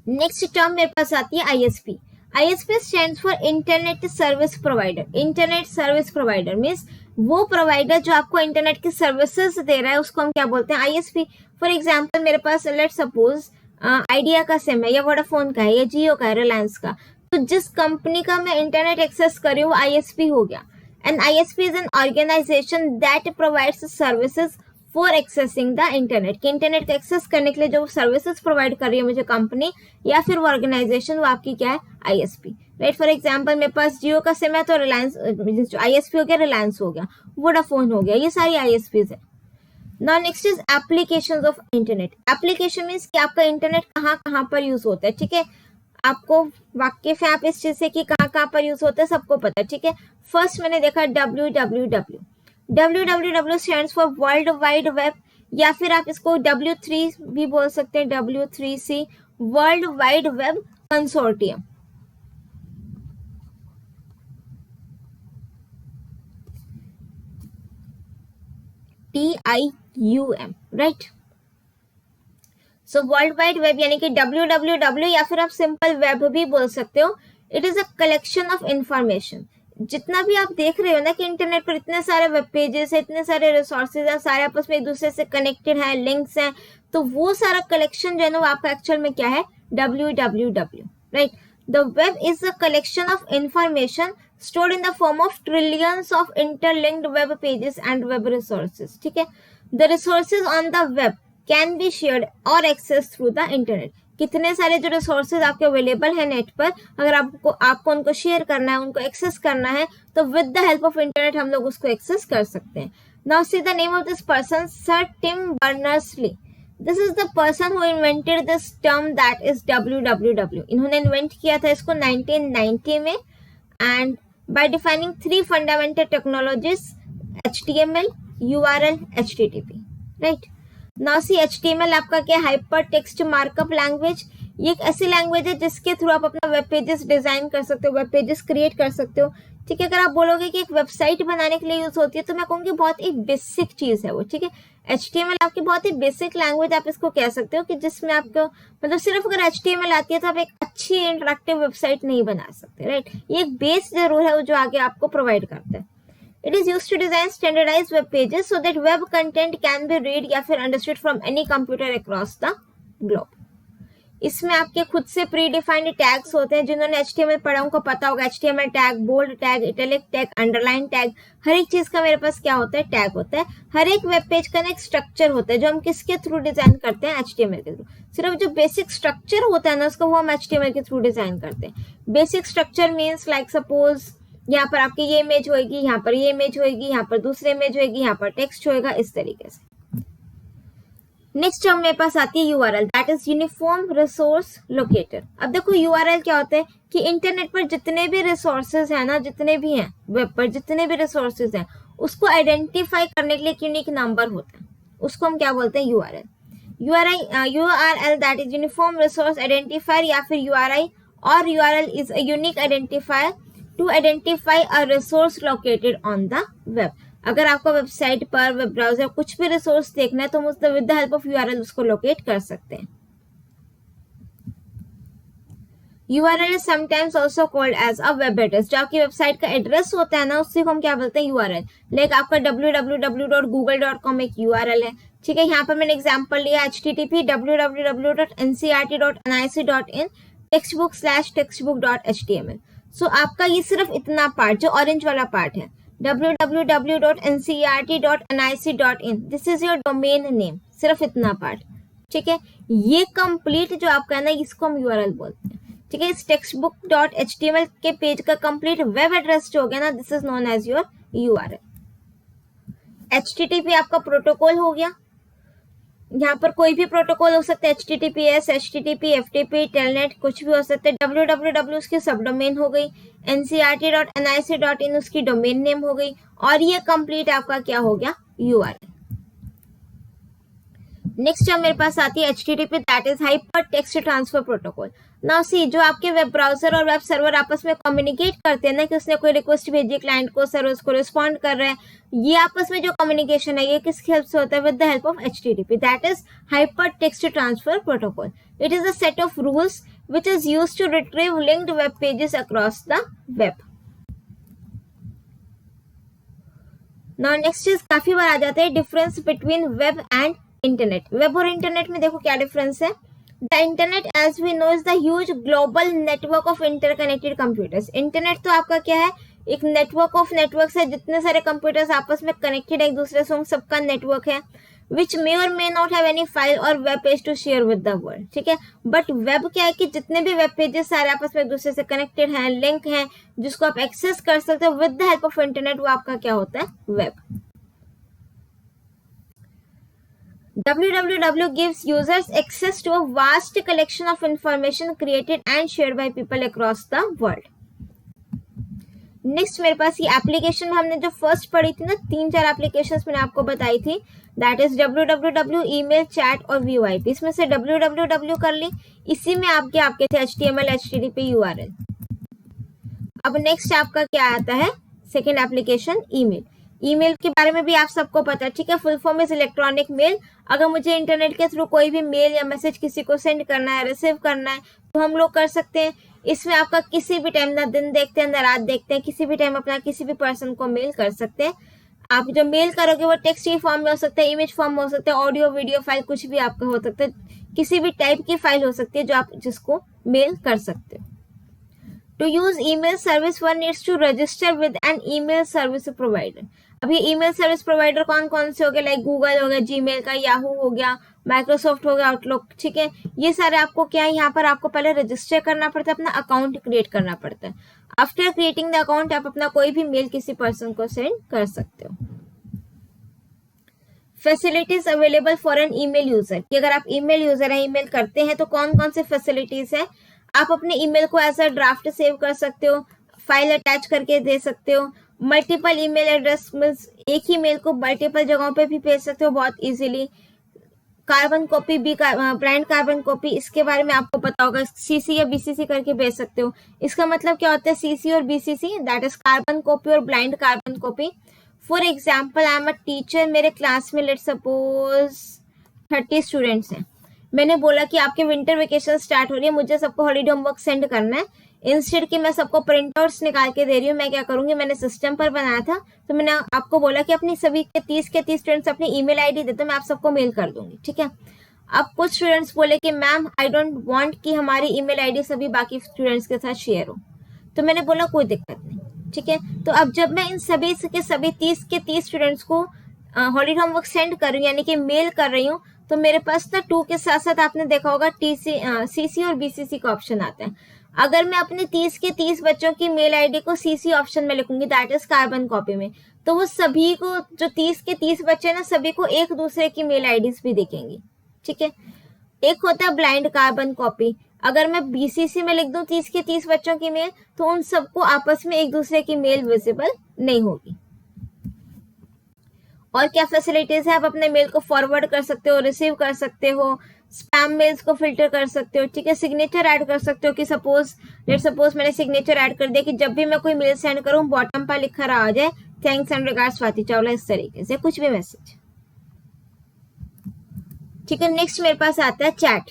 नेक्स्ट टर्म मेरे पास आती है ISP. ISP stands for internet service provider. Internet service provider means वो प्रोवाइडर जो आपको इंटरनेट की सर्विसेज दे रहा है उसको हम क्या बोलते हैं? आईएसपी। फॉर एग्जाम्पल मेरे पास लेट सपोज आइडिया का सिम है या वोडाफोन का है या जियो का है, रिलायंस का। तो जिस कंपनी का मैं इंटरनेट एक्सेस कर रही हूँ वो आईएसपी हो गया। And ISP is an organization that provides services for accessing the internet. कि इंटरनेट को एक्सेस करने के लिए जो सर्विसेज प्रोवाइड कर रही है मुझे कंपनी या फिर वो ऑर्गेनाइजेशन, वो आपकी क्या है? ISP, right. फॉर एग्जाम्पल मेरे पास जियो का सिम है तो रिलायंस आईएसपी हो गया, रिलायंस हो गया, वोडाफोन हो गया, ये सारी आईएसपीज है। Now next is applications of internet. Application means कि आपका इंटरनेट कहाँ कहाँ पर यूज होता है, ठीक है। आपको वाकिफ है आप इस चीज से कि कहाँ कहाँ पर यूज होता है, सबको पता है, ठीक है। फर्स्ट मैंने देखा www। www stands for world wide web, या फिर आप इसको W3 भी बोल सकते हैं, W3C, world wide web consortium. TIUM, right. So world wide web यानी कि www, या फिर आप सिंपल वेब भी बोल सकते हो। It is a collection of information. जितना भी आप देख रहे हो ना कि इंटरनेट पर इतने सारे वेब पेजेस है, इतने सारे रिसोर्सेज हैं, सारे आपस में एक दूसरे से कनेक्टेड हैं, लिंक्स हैं, तो वो सारा कलेक्शन जो है ना वो आपका एक्चुअल में क्या है, www, right. The web is a collection of information stored in the form of trillions of interlinked web pages and web resources, ठीक है। The resources on the web can be shared or accessed through the internet। कितने सारे जो resources आपके available है net पर, अगर आपको उनको शेयर करना है, उनको एक्सेस करना है, तो with the help of internet हम लोग उसको एक्सेस कर सकते हैं। Now see the name of this person, sir Tim Berners-Lee. This is the person who invented this term that is www। इन्होंने इन्वेंट किया था इसको 1990 में, and by defining three fundamental technologies, HTML, URL, HTTP, right? Now see HTML आपका क्या, hyper text markup language. ये एक ऐसी लैंग्वेज है जिसके थ्रू आप अपना वेब पेजेस डिजाइन कर सकते हो, वेब पेजेस क्रिएट कर सकते हो, ठीक है। अगर आप बोलोगे कि एक वेबसाइट बनाने के लिए यूज होती है, तो मैं कहूँगी बहुत ही बेसिक चीज है वो, ठीक है। HTML आपकी बहुत ही बेसिक लैंग्वेज आप इसको कह सकते हो, कि जिसमें आपको मतलब सिर्फ अगर HTML आती है तो आप एक अच्छी इंटरेक्टिव वेबसाइट नहीं बना सकते, राइट। ये एक बेस जरूर है जो आगे आपको प्रोवाइड करता है। It is used to design standardized web pages so that web content can be read या फिर understood from any computer across the globe. इसमें आपके खुद से प्री डिफाइंड टैग्स होते हैं। जिन्होंने HTML पढ़ा उनको पता होगा, HTML tag, bold tag, italic tag, underline tag, हर एक चीज का मेरे पास क्या होता है, टैग होता है। हर एक वेब पेज का एक स्ट्रक्चर होता है जो हम किसके थ्रू डिजाइन करते हैं, HTML के थ्रू। सिर्फ जो बेसिक स्ट्रक्चर होता है ना उसको वो हम HTML के थ्रू डिजाइन करते हैं। Basic structure means like suppose यहाँ पर आपकी ये इमेज होगी, यहाँ पर ये इमेज होगी, यहाँ पर दूसरी इमेज होगी, यहाँ पर टेक्स्ट होगा, इस तरीके से। नेक्स्ट टर्म मेरे पास आती है URL, that is uniform resource locator. अब देखो URL क्या होता है कि इंटरनेट पर जितने भी रिसोर्सेज हैं ना, जितने भी हैं वेब पर जितने भी रिसोर्सेज हैं, उसको आइडेंटिफाई करने के लिए एक यूनिक नंबर होता है, उसको हम क्या बोलते हैं, URL। URL that is uniform resource identifier, या फिर URI, और URL is a unique identifier to identify a resource located on the web. अगर आपको वेबसाइट पर, वेब ब्राउजर कुछ भी रिसोर्स देखना है तो हम with the help of URL उसको लोकेट कर सकते हैं। URL is sometimes also called as a web address। जो आपकी वेबसाइट का एड्रेस होता है ना, उसी को हम क्या बोलते हैं, URL। लाइक आपका www.google.com एक URL है, ठीक है। यहाँ पर मैंने एग्जांपल लिया http www.ncrt.nic.in textbook/textbook.html। सो आपका ये सिर्फ इतना पार्ट जो ऑरेंज वाला पार्ट है, www.ncrt.nic.in, this is your domain name, सिर्फ इतना पार्ट, ठीक है। ये कंप्लीट जो आपका है ना, इसको हम URL बोलते हैं, ठीक है। इस textbook.html के पेज का कंप्लीट वेब एड्रेस जो हो गया ना, this is known as your URL। HTTP आपका प्रोटोकॉल हो गया, यहाँ पर कोई भी प्रोटोकॉल हो सकता है, HTTPS, HTTP, FTP, टेलनेट, कुछ भी हो सकता है। www उसकी सब डोमेन हो गई, ncrt.nic.in उसकी डोमेन नेम हो गई, और ये कंप्लीट आपका क्या हो गया, URL। नेक्स्ट जो मेरे पास आती है HTTP, that is hyper text transfer protocol. Now see, जो आपके वेब ब्राउजर और वेब सर्वर आपस में कम्युनिकेट करते हैं ना, कि उसने कोई रिक्वेस्ट भेजी क्लाइंट को, सर्वर उसको रिस्पॉन्ड कर रहा है, ये आपस में जो कम्युनिकेशन है ये किसकी हेल्प से होता है, with the help of HTTP, that is hyper text transfer protocol. It is a set of rules which is used to retrieve linked web pages across the web. Now next चीज काफी बार आ जाता है, difference between web and internet. Web और internet में देखो क्या डिफरेंस है। The internet as we know is the huge global network of interconnected computers. Internet तो आपका क्या है, एक नेटवर्क ऑफ नेटवर्क्स है, जितने सारे कंप्यूटर्स आपस में कनेक्टेड है एक दूसरे से, उन सबका नेटवर्क है, which may or may not have any file or web page to share with the world, ठीक है। बट वेब क्या है कि जितने भी वेब पेजेस सारे आपस में एक दूसरे से कनेक्टेड हैं, लिंक हैं, जिसको आप एक्सेस कर सकते हो with the help of internet, वो आपका क्या होता है, web. www gives users access to a vast collection of information created and shared by people across the world। Next मेरे पास ये एप्लीकेशन में हमने जो फर्स्ट पढ़ी थी ना, 3-4 एप्लीकेशंस मैंने आपको बताई थी, that is www, email, chat और VoIP। इसमें से www कर ली, इसी में आपके थे HTML, HTTP, URL। अब नेक्स्ट आपका क्या आता है, सेकेंड एप्लीकेशन ईमेल। ईमेल के बारे में भी आप सबको पता है, ठीक है। Full form is electronic mail. अगर मुझे इंटरनेट के थ्रू कोई भी मेल या मैसेज किसी को सेंड करना है, रिसीव करना है, तो हम लोग कर सकते हैं। इसमें आपका किसी भी टाइम, ना दिन देखते हैं ना रात देखते हैं, किसी भी टाइम अपना किसी भी पर्सन को मेल कर सकते हैं। आप जो मेल करोगे वो टेक्स्ट फॉर्म में हो सकता है, इमेज फॉर्म में हो सकता है, ऑडियो वीडियो फाइल, कुछ भी आपका हो सकता है, किसी भी टाइप की फाइल हो सकती है जो आप जिसको मेल कर सकते हो। To use email service, one needs to register with an email service provider. अभी ईमेल सर्विस प्रोवाइडर कौन कौन से हो गए, लाइक गूगल हो गया, जीमेल का, याहू हो गया, माइक्रोसॉफ्ट हो गया, आउटलुक, ठीक है। ये सारे आपको क्या है, यहाँ पर आपको पहले रजिस्टर करना पड़ता है, अपना अकाउंट क्रिएट करना पड़ता है। आफ्टर क्रिएटिंग द अकाउंट आप अपना कोई भी मेल किसी पर्सन को सेंड कर सकते हो। Facilities available for an email user, कि अगर आप ईमेल यूजर है, ईमेल करते हैं, तो कौन कौन से फैसिलिटीज है। आप अपने ईमेल को एज अ ड्राफ्ट सेव कर सकते हो, फाइल अटैच करके दे सकते हो, मल्टीपल ईमेल एड्रेस मींस एक ही मेल को मल्टीपल जगहों पे भी भेज सकते हो बहुत इजीली। कार्बन कॉपी भी, ब्रांड कार्बन कॉपी, इसके बारे में आपको पता होगा, CC या BCC करके भेज सकते हो। इसका मतलब क्या होता है, CC और BCC, that is carbon copy और blind carbon copy. For example, I am a teacher, मेरे क्लास में लेट सपोज 30 स्टूडेंट्स हैं। मैंने बोला कि आपके विंटर वेकेशन स्टार्ट हो रही है, मुझे सबको हॉलीडे होमवर्क सेंड करना है। इंस्टेड कि मैं सबको प्रिंट आउट्स निकाल के दे रही हूँ, मैं क्या करूंगी, मैंने सिस्टम पर बनाया था, तो मैंने आपको बोला कि अपनी सभी के 30 स्टूडेंट्स अपनी ईमेल आईडी दे, तो मैं आप सबको मेल कर दूंगी, ठीक है। अब कुछ स्टूडेंट्स बोले कि मैम आई डोंट वांट कि हमारी ईमेल आईडी सभी बाकी स्टूडेंट्स के साथ शेयर हो, तो मैंने बोला कोई दिक्कत नहीं, ठीक है। तो अब जब मैं इन सभी के सभी 30 स्टूडेंट्स को हॉलीडे होमवर्क सेंड कर रही हूँ, यानी कि मेल कर रही हूँ, तो मेरे पास ना 2 के साथ साथ आपने देखा होगा CC और BCC का ऑप्शन आता है। अगर मैं अपने 30 बच्चों की मेल आईडी को CC ऑप्शन में लिखूंगी, दैट इज कार्बन कॉपी में, तो वो सभी को, जो 30 बच्चे ना, सभी को एक दूसरे की मेल आईडीज भी दिखेंगी, ठीक है। एक होता है ब्लाइंड कार्बन कॉपी, अगर मैं BCC में लिख दूं 30 बच्चों की मेल, तो उन सबको आपस में एक दूसरे की मेल विजिबल नहीं होगी। और क्या फैसिलिटीज है, आप अपने मेल को फॉरवर्ड कर सकते हो, रिसीव कर सकते हो, स्पैम मेल्स को फिल्टर कर सकते हो, ठीक है। सिग्नेचर ऐड कर सकते हो कि लेट सपोज मैंने सिग्नेचर ऐड कर दिया कि जब भी मैं कोई मेल सेंड करूं बॉटम पर लिखा रहा आ जाए thanks and regards Swati Chawla, इस तरीके से कुछ भी मैसेज, ठीक है। नेक्स्ट मेरे पास आता है चैट।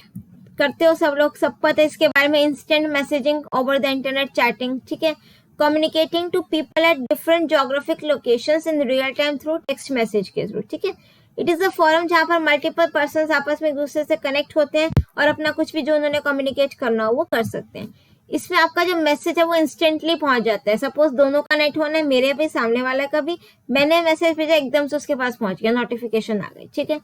करते हो सब लोग, सब पता है इसके बारे में, instant messaging over the internet, chatting, ठीक है। Communicating to people at different geographic locations in real time through text message के थ्रू, ठीक है। इट इज अ फॉरम जहां पर मल्टीपल पर्सन आपस में एक दूसरे से कनेक्ट होते हैं और अपना कुछ भी जो उन्होंने कम्युनिकेट करना हो वो कर सकते हैं। इसमें आपका जो मैसेज है वो इंस्टेंटली पहुंच जाता है। सपोज दोनों का नेट होना है, मेरे भी सामने वाला का भी, मैंने मैसेज भेजा एकदम से उसके पास पहुंच गया, नोटिफिकेशन आ गई, ठीक है।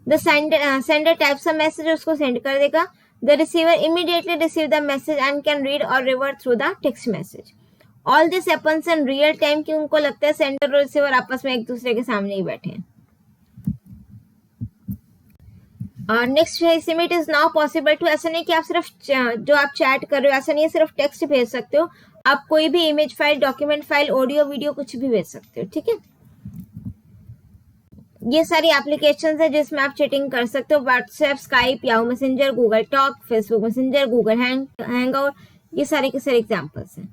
The sender types of message उसको सेंड कर देगा, the receiver immediately receive the message and can read or revert through the text message. All this happens in real time, कि उनको लगता है सेंडर और रिसीवर आपस में एक दूसरे के सामने ही बैठे हैं। नेक्स्ट है, it is now possible to, ऐसा नहीं कि आप सिर्फ जो आप चैट कर रहे हो, ऐसा नहीं है सिर्फ टेक्स्ट भेज सकते हो, आप कोई भी image file, document file, audio video कुछ भी भेज सकते हो, ठीक है। ये सारी एप्लीकेशंस है जिसमें आप चैटिंग कर सकते हो, WhatsApp, Skype, Yahoo messenger, Google talk, Facebook messenger, Google hangout, ये सारे के सारे एग्जांपल्स हैं,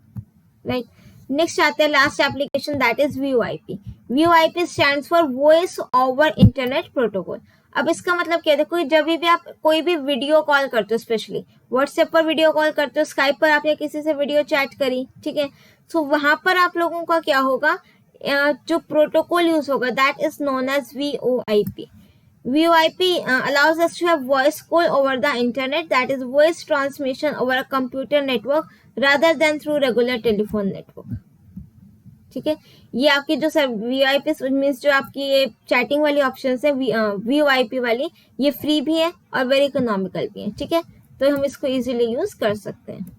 राइट। नेक्स्ट आते हैं last application, that is VoIP। VoIP stands for voice over internet protocol. अब इसका मतलब क्या है, देखो जब भी आप कोई भी वीडियो कॉल करते हो, स्पेशली व्हाट्सएप पर वीडियो कॉल करते हो, स्काइप पर आपने किसी से वीडियो चैट करी, ठीक है, तो वहां पर आप लोगों का क्या होगा, जो प्रोटोकॉल यूज होगा that is known as VoIP. VoIP allows us to have voice call over the internet, that is voice transmission over a computer network rather than through regular telephone network. ठीक है, ये आपकी जो VoIP means जो आपकी ये chatting वाली option है VoIP वाली, ये फ्री भी है और वेरी इकोनॉमिकल भी है, ठीक है, तो हम इसको इजीली यूज कर सकते हैं।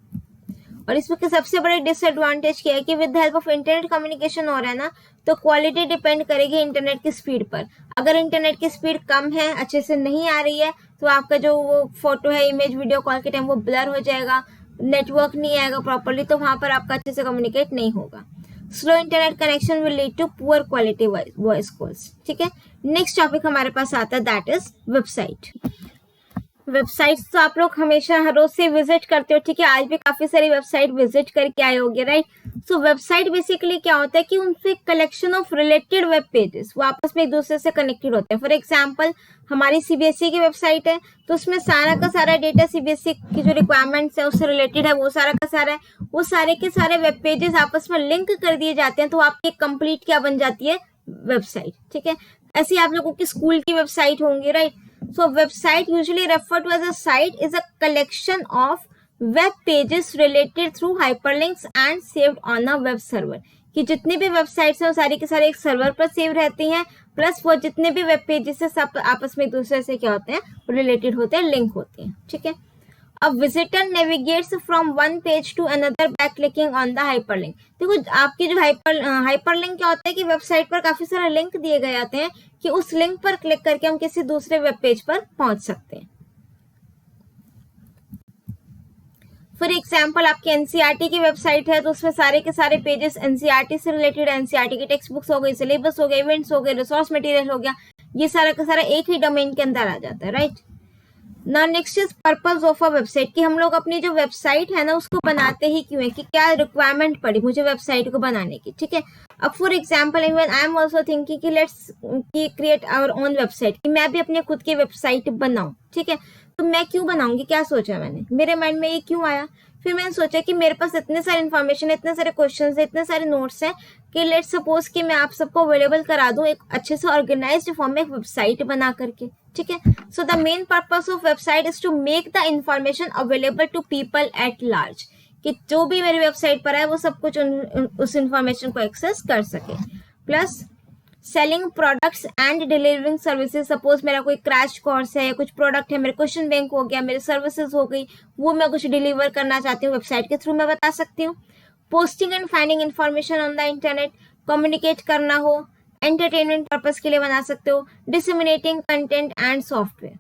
और इसमें सबसे बड़े डिसएडवांटेज क्या है कि with the help of internet communication हो रहा है ना, तो क्वालिटी डिपेंड करेगी इंटरनेट की स्पीड पर। अगर इंटरनेट की स्पीड कम है, अच्छे से नहीं आ रही है, तो आपका जो वो फोटो है, इमेज, वीडियो कॉल के टाइम वो ब्लर हो जाएगा, नेटवर्क नहीं आएगा प्रॉपरली, तो वहां पर आपका अच्छे से कम्युनिकेट नहीं होगा। Slow internet connection will lead to poor quality voice calls. ठीक है, नेक्स्ट टॉपिक हमारे पास आता है दैट इज वेबसाइट। वेबसाइट्स तो आप लोग हमेशा हर रोज से विजिट करते हो। ठीक है, आज भी काफी सारी वेबसाइट विजिट करके आए होंगे, राइट। सो वेबसाइट बेसिकली क्या होता है कि उनसे collection of related web pages वो आपस में एक दूसरे से कनेक्टेड होते हैं। फॉर एग्जांपल हमारी सीबीएसई की वेबसाइट है तो उसमें सारा का सारा डेटा सीबीएसई की जो रिक्वायरमेंट्स है उससे रिलेटेड है, वो सारा का सारा है, वो सारे के सारे वेब पेजेस आपस में लिंक कर दिए जाते हैं, तो आपकी कंप्लीट क्या बन जाती है, वेबसाइट। ठीक है, ऐसी आप लोगों की स्कूल की वेबसाइट होंगी, right. So website usually referred to as a site is a collection of web pages related through hyperlinks and saved on a web server। कि जितनी भी वेबसाइट्स हैं वो सारी के सारे एक सर्वर पर सेव रहती हैं, प्लस वो जितने भी वेब पेजेस है सब आपस में एक दूसरे से क्या होते हैं, रिलेटेड होते हैं, लिंक होते हैं। ठीक है, A visitor navigates from one page to another by clicking on the hyperlink। देखो आपकी जो हाइपरलिंक क्या होता है कि वेबसाइट पर काफी सारे लिंक दिए गए आते हैं कि उस लिंक पर क्लिक करके हम किसी दूसरे वेब पेज पर पहुंच सकते हैं। फॉर एग्जाम्पल आपकी एनसीईआरटी की वेबसाइट है तो उसमें सारे के सारे पेजेस एनसीईआरटी से रिलेटेड, एनसीईआरटी की टेक्स्ट बुक्स हो गई, सिलेबस हो गए, इवेंट्स हो गए, रिसोर्स मटेरियल हो गया, ये सारा का सारा एक ही डोमेन के अंदर आ जाता है, राइट। ना next is purpose of a website, कि हम लोग अपनी जो वेबसाइट है ना उसको बनाते ही क्यों है, कि क्या रिक्वायरमेंट पड़ी मुझे वेबसाइट को बनाने की। ठीक है, अब for example even I am also thinking कि let's create our own website, कि मैं भी अपने खुद की वेबसाइट बनाऊं। ठीक है, तो मैं क्यों बनाऊंगी, क्या सोचा मैंने, मेरे माइंड में ये क्यों आया, फिर मैंने सोचा कि मेरे पास इतने सारे इन्फॉर्मेशन है, इतने सारे क्वेश्चंस है, इतने सारे नोट्स हैं कि लेट्स सपोज कि मैं आप सबको अवेलेबल करा दूं एक अच्छे से ऑर्गेनाइज्ड फॉर्म में एक वेबसाइट बना करके। ठीक है, so the main purpose of website is to make the information available to people at large, कि जो भी मेरी वेबसाइट पर है वो सब कुछ उस इंफॉर्मेशन को एक्सेस कर सके। Plus selling products and delivering services, suppose मेरा कोई क्रैश कोर्स है, कुछ प्रोडक्ट है, मेरे क्वेश्चन बैंक हो गया, मेरे सर्विसेज हो गई, वो मैं कुछ डिलीवर करना चाहती हूँ वेबसाइट के थ्रू मैं बता सकती हूँ। Posting and finding information on the internet, communicate करना हो, एंटरटेनमेंट पर्पस के लिए बना सकते हो। Disseminating content and software,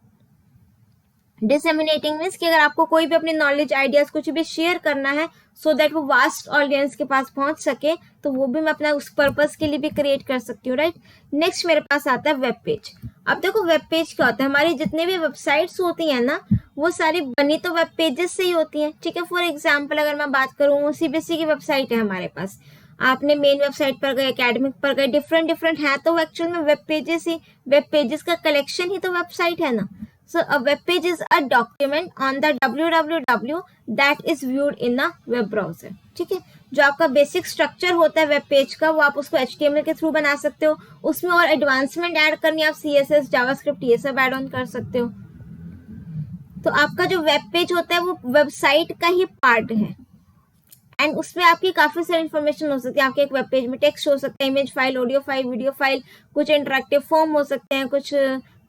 disseminating means कि अगर आपको कोई भी अपनी नॉलेज आइडियाज कुछ भी शेयर करना है सो दैट वो वास्ट ऑडियंस के पास पहुंच सके, तो वो भी मैं अपना उस पर्पस के लिए भी क्रिएट कर सकती हूँ, राइट। नेक्स्ट मेरे पास आता है वेब पेज। अब देखो वेब पेज क्या होता है, हमारी जितनी भी वेबसाइट्स होती हैं ना वो सारी बनी तो वेब पेजेस से ही होती हैं। ठीक है, फॉर एग्जाम्पल अगर मैं बात करूँ सीबीएसई की वेबसाइट है हमारे पास, आपने मेन वेबसाइट पर गए, एकेडमिक पर गए, डिफरेंट डिफरेंट है तो एक्चुअल में वेब पेजेस ही, वेब पेजेस का कलेक्शन ही तो वेबसाइट है ना। So a web page is a document on the www that is viewed in a web browser। ठीक है, जो आपका बेसिक स्ट्रक्चर होता है वेब पेज का वो आप उसको HTML के थ्रू बना सकते हो, उसमें और एडवांसमेंट ऐड करनी आप CSS, जावास्क्रिप्ट ये सब ऐड ऑन कर सकते हो। तो आपका जो वेब पेज होता है वो वेबसाइट का ही पार्ट है एंड उसमें आपकी काफी सारी इन्फॉर्मेशन हो सकती है। आपके एक वेब पेज में टेक्स्ट हो सकता है, image file, audio file, video file, कुछ इंटरेक्टिव फॉर्म हो सकते हैं, कुछ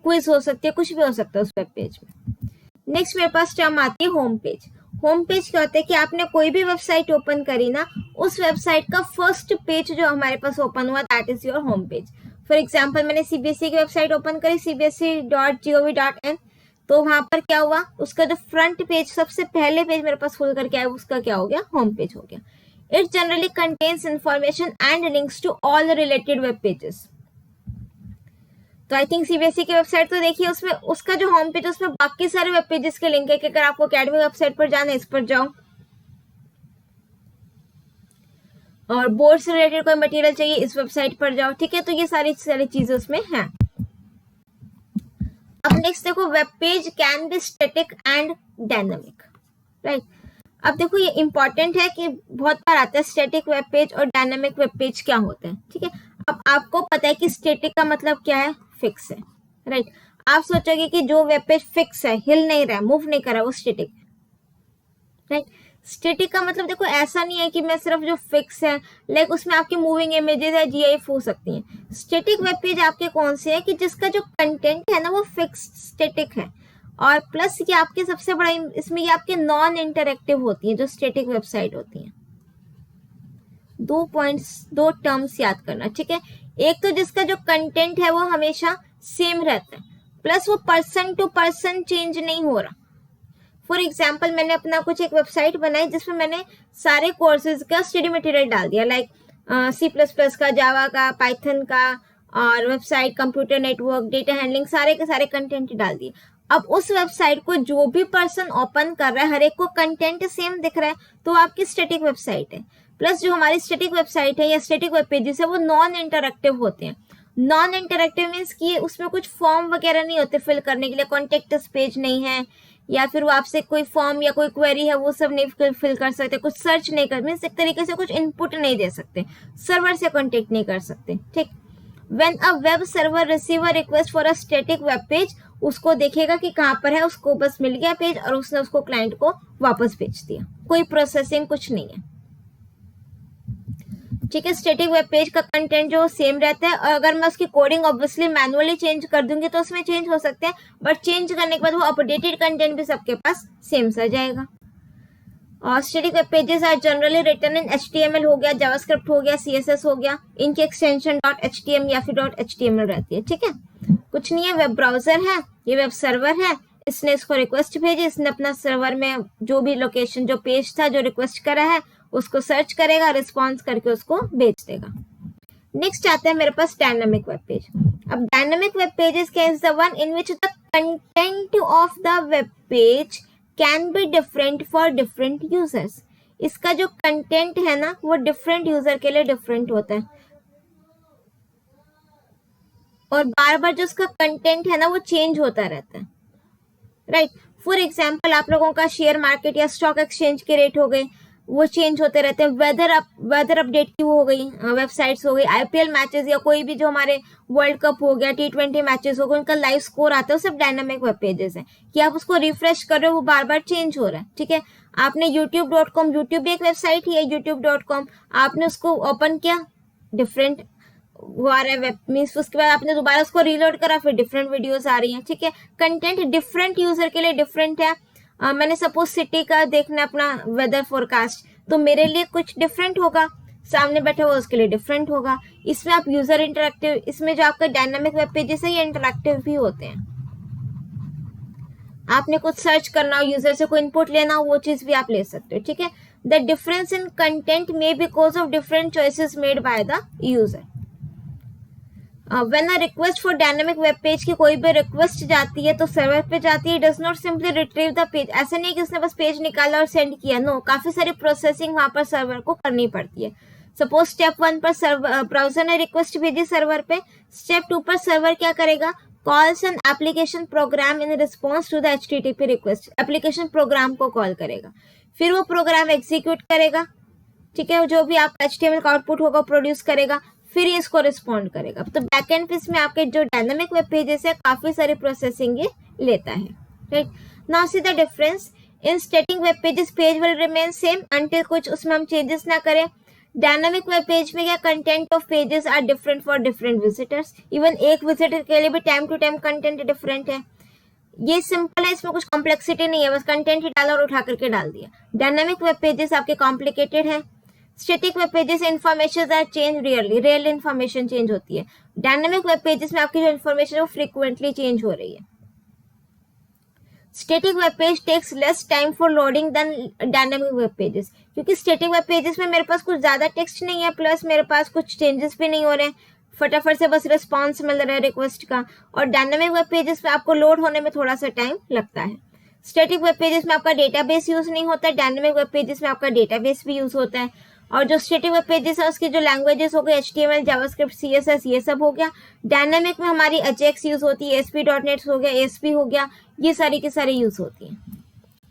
क्विज हो सकती है, कुछ भी हो सकता है उस वेब पेज में। नेक्स्ट मेरे पास टर्म आती है होम पेज। होम पेज क्या होता है कि आपने कोई भी वेबसाइट ओपन करी ना, उस वेबसाइट का फर्स्ट पेज जो हमारे पास ओपन हुआ that is your home page. For example मैंने सीबीएसई की वेबसाइट ओपन करी cbse.gov.in, तो वहां पर क्या हुआ, उसका जो फ्रंट पेज सबसे पहले पेज मेरे पास खुल करके आया उसका क्या हो गया, होम पेज हो गया। It generally contains information and links to all related web pages. तो आई थिंक सीबीएसई की वेबसाइट तो देखिए उसमें उसका जो होम पेज उसमें बाकी सारे वेब पेजेस के लिंक है कि अगर आपको एकेडमिक वेबसाइट पर जाना है इस पर जाओ, और बोर्ड से रिलेटेड कोई मटेरियल चाहिए इस वेबसाइट पर जाओ। ठीक है, तो ये सारी चीजें उसमें हैं। अब नेक्स्ट देखो web page can be static and dynamic, right. अब देखो ये इंपॉर्टेंट है कि बहुत बार आता है स्टैटिक वेब पेज और डायनामिक वेब पेज क्या होता है। ठीक है, अब आपको पता है कि स्टैटिक का मतलब क्या है, फिक्स है, राइट। आप सोचोगे कि जो वेब पेज फिक्स है, हिल नहीं रहा है, मूव नहीं कर रहा है, वो स्टैटिक, राइट। स्टैटिक का मतलब देखो ऐसा नहीं है कि मैं सिर्फ जो फिक्स है लाइक उसमें आपकी मूविंग इमेजेस है GIF हो सकती हैं। स्टैटिक वेब पेज आपके कौन से है कि जिसका जो कंटेंट है ना वो फिक्स स्टैटिक है, और प्लस ये आपके सबसे बड़ा इसमें ये आपके नॉन इंटरेक्टिव होती है जो स्टैटिक वेबसाइट होती है। दो टर्म्स याद करना, ठीक है। एक तो जिसका जो कंटेंट है वो हमेशा सेम रहता है, प्लस वो पर्सन टू पर्सन चेंज नहीं हो रहा। फॉर एग्जाम्पल मैंने अपना कुछ एक वेबसाइट बनाई जिसमें मैंने सारे कोर्सेज का स्टडी मटेरियल डाल दिया, लाइक C++ का, जावा का, पाइथन का, और website, computer network, data handling, सारे के सारे कंटेंट डाल दिए। अब उस वेबसाइट को जो भी पर्सन ओपन कर रहा है, हर एक को कंटेंट सेम दिख रहा है, तो आपकी स्टैटिक वेबसाइट है। प्लस जो हमारी स्टैटिक वेबसाइट है या स्टैटिक वेब पेजेस है वो नॉन इंटरैक्टिव होते हैं। नॉन इंटरैक्टिव मीन्स कि उसमें कुछ फॉर्म वगैरह नहीं होते फिल करने के लिए, कॉन्टेक्ट पेज नहीं है, या फिर वो आपसे कोई फॉर्म या कोई क्वेरी है वो सब नहीं फिल कर सकते, कुछ सर्च नहीं कर, मीन्स एक तरीके से कुछ इनपुट नहीं दे सकते, सर्वर से कॉन्टेक्ट नहीं कर सकते। ठीक, when a web server receive a request for a static web page, उसको देखेगा कि कहाँ पर है, उसको बस मिल गया पेज और उसने उसको क्लाइंट को वापस भेज दिया, कोई प्रोसेसिंग कुछ नहीं है। ठीक है, स्टैटिक वेब पेज का कंटेंट जो सेम रहता है, और अगर मैं उसकी कोडिंग ऑब्वियसली मैनुअली चेंज कर दूंगी तो उसमें चेंज हो सकते हैं, बट चेंज करने के बाद वो अपडेटेड कंटेंट भी सबके पास सेम सा जाएगा। और static web pages are generally written in HTML हो गया, जावास्क्रिप्ट हो गया, CSS हो गया, इनकी एक्सटेंशन .html या फिर .html रहती है। ठीक है, कुछ नहीं है, वेब ब्राउजर है, ये वेब सर्वर है, इसने इसको रिक्वेस्ट भेजी, इसने अपना सर्वर में जो भी लोकेशन, जो पेज था, जो रिक्वेस्ट करा है उसको सर्च करेगा, रिस्पॉन्स करके उसको भेज देगा। नेक्स्ट आता है मेरे पास डायनामिक वेब पेज। अब dynamic web pages is the one in which the content of the web page can be different for different users. इसका जो कंटेंट है ना वो डिफरेंट यूजर के लिए डिफरेंट होता है, और बार बार जो उसका कंटेंट है ना वो चेंज होता रहता है। राइट, फॉर एग्जाम्पल आप लोगों का शेयर मार्केट या स्टॉक एक्सचेंज के रेट हो गए, वो चेंज होते रहते हैं। वेदर अपडेट की वो हो गई, वेबसाइट्स हो गई, IPL मैचेस या कोई भी जो हमारे वर्ल्ड कप हो गया, T20 मैचेस हो गए, उनका लाइव स्कोर आता है, वो सब डायनामिक वेब पेजेस है कि आप उसको रिफ्रेश कर रहे हो, वो बार बार चेंज हो रहा है। ठीक है, आपने youtube.com, यूट्यूब भी एक वेबसाइट ही है youtube.com, आपने उसको ओपन किया, डिफरेंट वो आ रहा है वेब मीन्स, उसके बाद आपने दोबारा उसको रीलोड करा, फिर डिफरेंट वीडियोस आ रही हैं। ठीक है, कंटेंट डिफरेंट यूजर के लिए डिफरेंट है। मैंने सपोज सिटी का देखना अपना वेदर फोरकास्ट, तो मेरे लिए कुछ डिफरेंट होगा, सामने बैठे हुआ उसके लिए डिफरेंट होगा। इसमें आप यूजर इंटरैक्टिव, इसमें जो आपका डायनामिक वेब पेजेस है ये इंटरैक्टिव भी होते हैं। आपने कुछ सर्च करना हो, यूजर से कोई इनपुट लेना हो, वो चीज भी आप ले सकते हो। ठीक है, the difference in content may because of different choices made by the user. When a request for dynamic web page की कोई भी रिक्वेस्ट जाती है तो सर्वर पे जाती है, does not simply retrieve the page. ऐसा नहीं कि उसने बस पेज निकाला और सेंड किया, नो, काफी सारी प्रोसेसिंग वहां पर सर्वर को करनी पड़ती है। सपोज स्टेप 1 पर ब्राउजर ने रिक्वेस्ट भेजी सर्वर पे, स्टेप 2 पर सर्वर क्या करेगा, calls an application program in response to the HTTP request, application program को कॉल करेगा, फिर वो प्रोग्राम एग्जीक्यूट करेगा। ठीक है, जो भी आपका HTML का आउटपुट होगा प्रोड्यूस करेगा, फिर ये इसको रिस्पॉन्ड करेगा। तो बैकएंड पे इसमें आपके जो डायनामिक वेब पेजेस है काफी सारी प्रोसेसिंग ये लेता है। Right, now see the difference in static web pages, page will remain same until कुछ उसमें हम चेंजेस ना करें। डायनामिक वेब पेज में क्या, content of pages are different for different visitors, even एक विजिटर के लिए भी time to time content different है। ये सिंपल है, इसमें कुछ कॉम्प्लेक्सिटी नहीं है, बस कंटेंट ही डाला और उठा करके डाल दिया। डायनामिक वेब पेजेस आपके कॉम्प्लिकेटेड है। Static web pages information are change rarely, real information change होती है। डायनामिक वेब पेजेस में आपकी जो इंफॉर्मेशन है वो फ्रीक्वेंटली चेंज हो रही है। Static web page takes less time for loading than dynamic web pages, क्योंकि स्टैटिक वेब पेजेस में मेरे पास कुछ ज्यादा टेक्स्ट नहीं है, प्लस मेरे पास कुछ चेंजेस भी नहीं हो रहे हैं, फटाफट से बस रिस्पॉन्स मिल रहा है रिक्वेस्ट का। और डायनामिक वेब पेजेस में आपको लोड होने में थोड़ा सा टाइम लगता है। स्टैटिक वेब पेजेस में आपका डेटाबेस यूज नहीं होता है, डायनामिक वेब पेजेस में आपका डेटाबेस भी यूज होता है। और जो स्टैटिक वेब पेजेस है उसकी जो लैंग्वेजेस हो गई HTML, जावास्क्रिप्ट, CSS, ये सब हो गया। डायनामिक में हमारी AJAX यूज होती है, ASP.NET हो गया, ASP हो गया, ये सारी की सारी यूज होती है।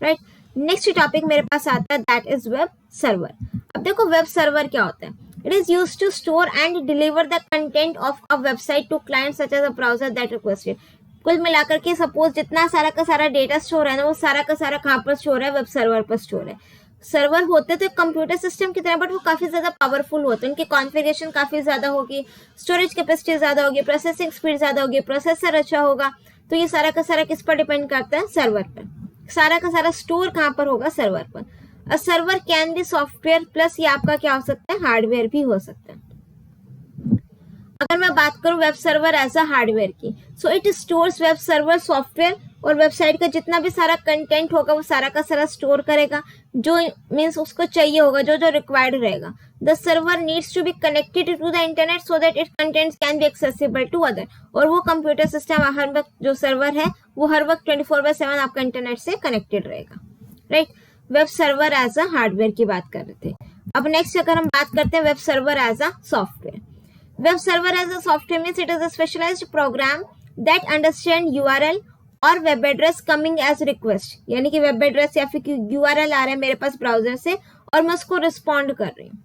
राइट, नेक्स्ट टॉपिक मेरे पास आता है, दैट इज वेब सर्वर। अब देखो वेब सर्वर क्या होता है, it is used to store and deliver the content of a website to client such as a browser that requested. कुल मिलाकर के सपोज जितना सारा का सारा डेटा स्टोर है ना, वो सारा का सारा कहाँ पर स्टोर है, वेब सर्वर पर स्टोर है। सर्वर होते तो कंप्यूटर सिस्टम की तरह, बट वो काफी ज्यादा पावरफुल होते हैं, उनकी कॉन्फ़िगरेशन काफी ज्यादा होगी, स्टोरेज कैपेसिटी ज्यादा होगी, प्रोसेसिंग स्पीड ज्यादा होगी, प्रोसेसर अच्छा होगा। तो ये सारा का सारा किस पर डिपेंड करता है, सर्वर पर। सारा का सारा स्टोर कहाँ पर होगा, सर्वर पर। A server can be software plus ये आपका क्या हो सकता है, हार्डवेयर भी हो सकता है। अगर मैं बात करूं web server as a hardware की, so it stores web server software और वेबसाइट का जितना भी सारा कंटेंट होगा वो सारा का सारा स्टोर करेगा, जो मीन्स उसको चाहिए होगा, जो जो रिक्वायर्ड रहेगा. The server needs to be connected to the internet so that it contents can be accessible to other. और वो कंप्यूटर सिस्टम हर वक्त, जो सर्वर है वो हर वक्त 24/7 आपका इंटरनेट से कनेक्टेड रहेगा. Right. Web server as a hardware की बात कर रहे थे. अब नेक्स्ट अगर हम बात करते हैं web server as a software. Web server as a software means it is a specialized program that understand URL और web address coming as request. यानी कि वेब एड्रेस या फिर यूआरएल आ रहा है मेरे पास ब्राउजर से और मैं उसको रिस्पॉन्ड कर रही हूँ.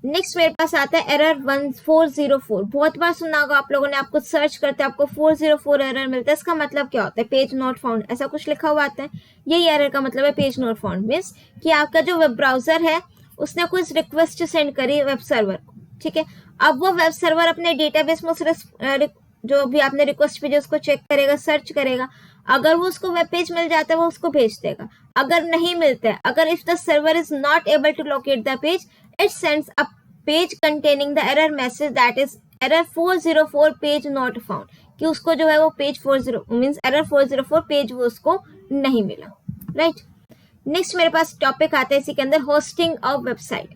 नेक्स्ट मेरे पास आता है एरर 1404. बहुत बार सुना होगा आप लोगों ने, आपको सर्च करते हैं आपको 404 एरर मिलता है. इसका मतलब क्या होता है? पेज नॉट फाउंड, ऐसा कुछ लिखा हुआ आता है. यही एरर का मतलब है पेज नॉट फाउंड. मीन्स कि आपका जो वेब ब्राउजर है उसने कुछ रिक्वेस्ट सेंड करी वेब सर्वर को. ठीक है. अब वो वेब सर्वर अपने डेटाबेस में उस जो भी आपने रिक्वेस्ट भेजी उसको चेक करेगा, सर्च करेगा. अगर वो उसको वेब पेज मिल जाता है वो उसको भेज देगा. अगर नहीं मिलता है, अगर if the server is not able to locate the page, it sends a page containing the error message that is error 404 page not found. कि उसको जो है वो पेज 40 मीन्स एरर 404 पेज वो उसको नहीं मिला. राइट. नेक्स्ट मेरे पास टॉपिक आता है इसी के अंदर होस्टिंग ऑफ वेबसाइट.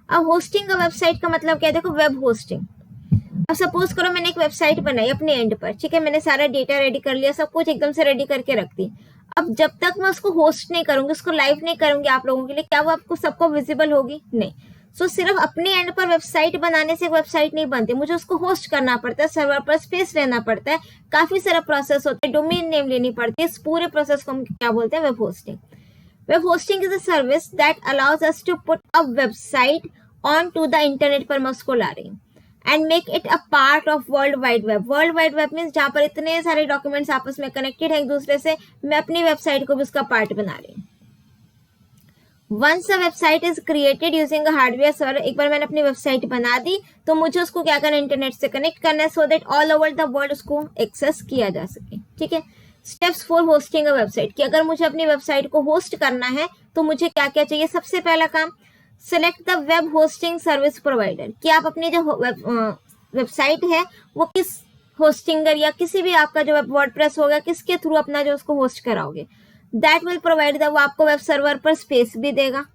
अब होस्टिंग ऑफ वेबसाइट का मतलब क्या है? देखो, वेब होस्टिंग. अब सपोज करो मैंने एक वेबसाइट बनाई अपने एंड पर. ठीक है. मैंने सारा डेटा रेडी कर लिया, सब कुछ एकदम से रेडी करके रख दी. अब जब तक मैं उसको होस्ट नहीं करूंगी, उसको लाइव नहीं करूंगी आप लोगों के लिए, क्या वो आपको सबको विजिबल होगी? नहीं. सो सिर्फ अपने एंड पर वेबसाइट बनाने से वेबसाइट नहीं बनती, मुझे उसको होस्ट करना पड़ता है, सर्वर पर स्पेस लेना पड़ता है, काफी सारा प्रोसेस होता है, डोमेन नेम लेनी पड़ती है. इस पूरे प्रोसेस को हम क्या बोलते हैं? Web hosting. Web hosting is a service that allows us to put a website on to the internet पर मैं उसको ला रही हूँ and make it a part of world wide web. World wide web means जहाँ पर इतने सारे डॉक्यूमेंट्स आपस में कनेक्टेड है एक दूसरे से, मैं अपनी वेबसाइट को भी उसका पार्ट बना रही हूँ. Once a website is created using a hardware server, एक बार मैंने अपनी वेबसाइट बना दी तो मुझे उसको क्या करना है? इंटरनेट से कनेक्ट करना है so that all over the world उसको एक्सेस किया जा सके. ठीक है. Steps for hosting a website कि अगर मुझे अपनी वेबसाइट को होस्ट करना है तो मुझे क्या क्या चाहिए? सबसे पहला काम, select the web hosting service provider. कि आप अपनी जो वेबसाइट है वो किस होस्टिंगर या किसी भी आपका जो वर्डप्रेस होगा किसके थ्रू अपना जो उसको होस्ट कराओगे. दैट विल प्रोवाइड द, वो आपको वेब सर्वर पर स्पेस भी देगा,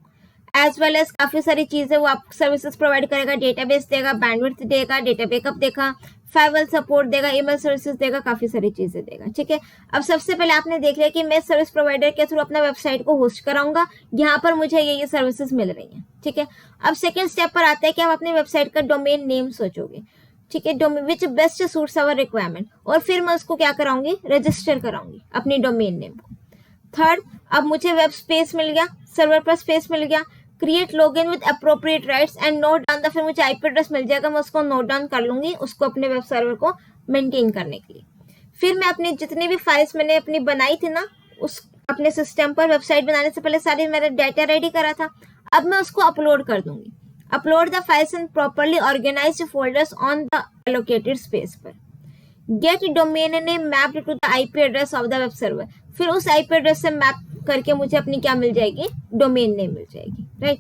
एज वेल एज काफी सारी चीजें वो आपको सर्विसेज प्रोवाइड करेगा. डेटाबेस देगा, बैंडविड्थ देगा, डेटा बैकअप देगा, फाइल सपोर्ट देगा, ईमेल सर्विसेज देगा, काफी सारी चीजें देगा. ठीक है. अब सबसे पहले आपने देख लिया कि मैं सर्विस प्रोवाइडर के थ्रू अपना वेबसाइट को होस्ट कराऊंगा, यहाँ पर मुझे ये सर्विसेज मिल रही हैं. ठीक है. अब सेकेंड स्टेप पर आता है कि आप अपनी वेबसाइट का डोमेन नेम सोचोगे. ठीक है. Which best suits our requirement. और फिर मैं उसको क्या कराऊंगी? रजिस्टर कराऊंगी अपनी डोमेन नेम को. थर्ड, अब मुझे वेब स्पेस मिल गया, सर्वर पर स्पेस मिल गया. Create login with appropriate rights and note down the, फिर मुझे आईपी एड्रेस मिल जाएगा, मैं उसको नोट डाउन कर लूंगी उसको अपने वेब सर्वर को मेंटेन करने के लिए. फिर मैं अपनी जितनी भी फाइल्स मैंने अपनी बनाई थी ना उस अपने सिस्टम पर, वेबसाइट बनाने से पहले सारी मैंने डाटा रेडी करा था, अब मैं उसको अपलोड कर दूंगी. Upload the files in properly organized folders on the allocated space पर. Get domain name mapped to the IP address of the web server. फिर उस आईपी एड्रेस से मैप करके मुझे अपनी क्या मिल जाएगी? डोमेन नेम मिल जाएगी. राइट.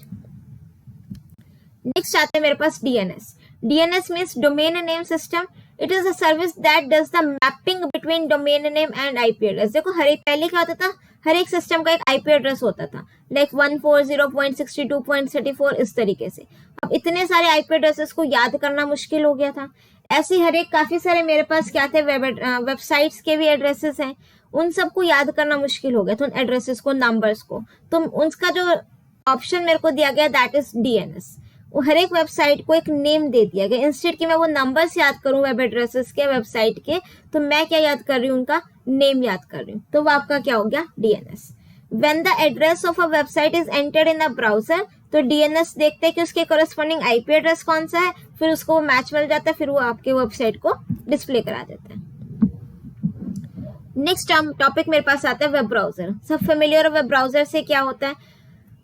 नेक्स्ट आते हैं मेरे पास DNS. DNS means domain name system. It is a service that does the mapping between domain name and IP address. देखो, हर एक पहले क्या होता था? हर एक सिस्टम का एक आईपी एड्रेस होता था, लाइक 140.62.34 इस तरीके से. अब इतने सारे आईपी एड्रेसेस को याद करना मुश्किल हो गया था. ऐसे हर एक काफी सारे मेरे पास क्या थे? वेबसाइट्स के भी एड्रेसेस हैं, उन सबको याद करना मुश्किल हो गया था, उन एड्रेसेस को, नंबर्स को. तो उनका जो ऑप्शन मेरे को दिया गया दैट इज डीएनएस. वो हर एक वेबसाइट को एक नेम दे दिया गया. इंस्टेड कि मैं वो नंबर्स याद करूं वेब एड्रेसेस के, वेबसाइट के, तो मैं क्या याद कर रही हूँ? उनका नेम याद कर रही हूँ. तो वो आपका क्या हो गया? DNS. When the address of a website is entered in a browser, तो डीएनएस देखते हैं कि उसके कॉरेस्पॉन्डिंग आईपी एड्रेस कौन सा है, फिर उसको वो मैच मिल जाता है, फिर वो आपके वेबसाइट को डिस्प्ले करा देता है. नेक्स्ट टॉपिक मेरे पास आता है वेब ब्राउजर. सब फेमिलियर हो वेब ब्राउजर से? क्या होता है?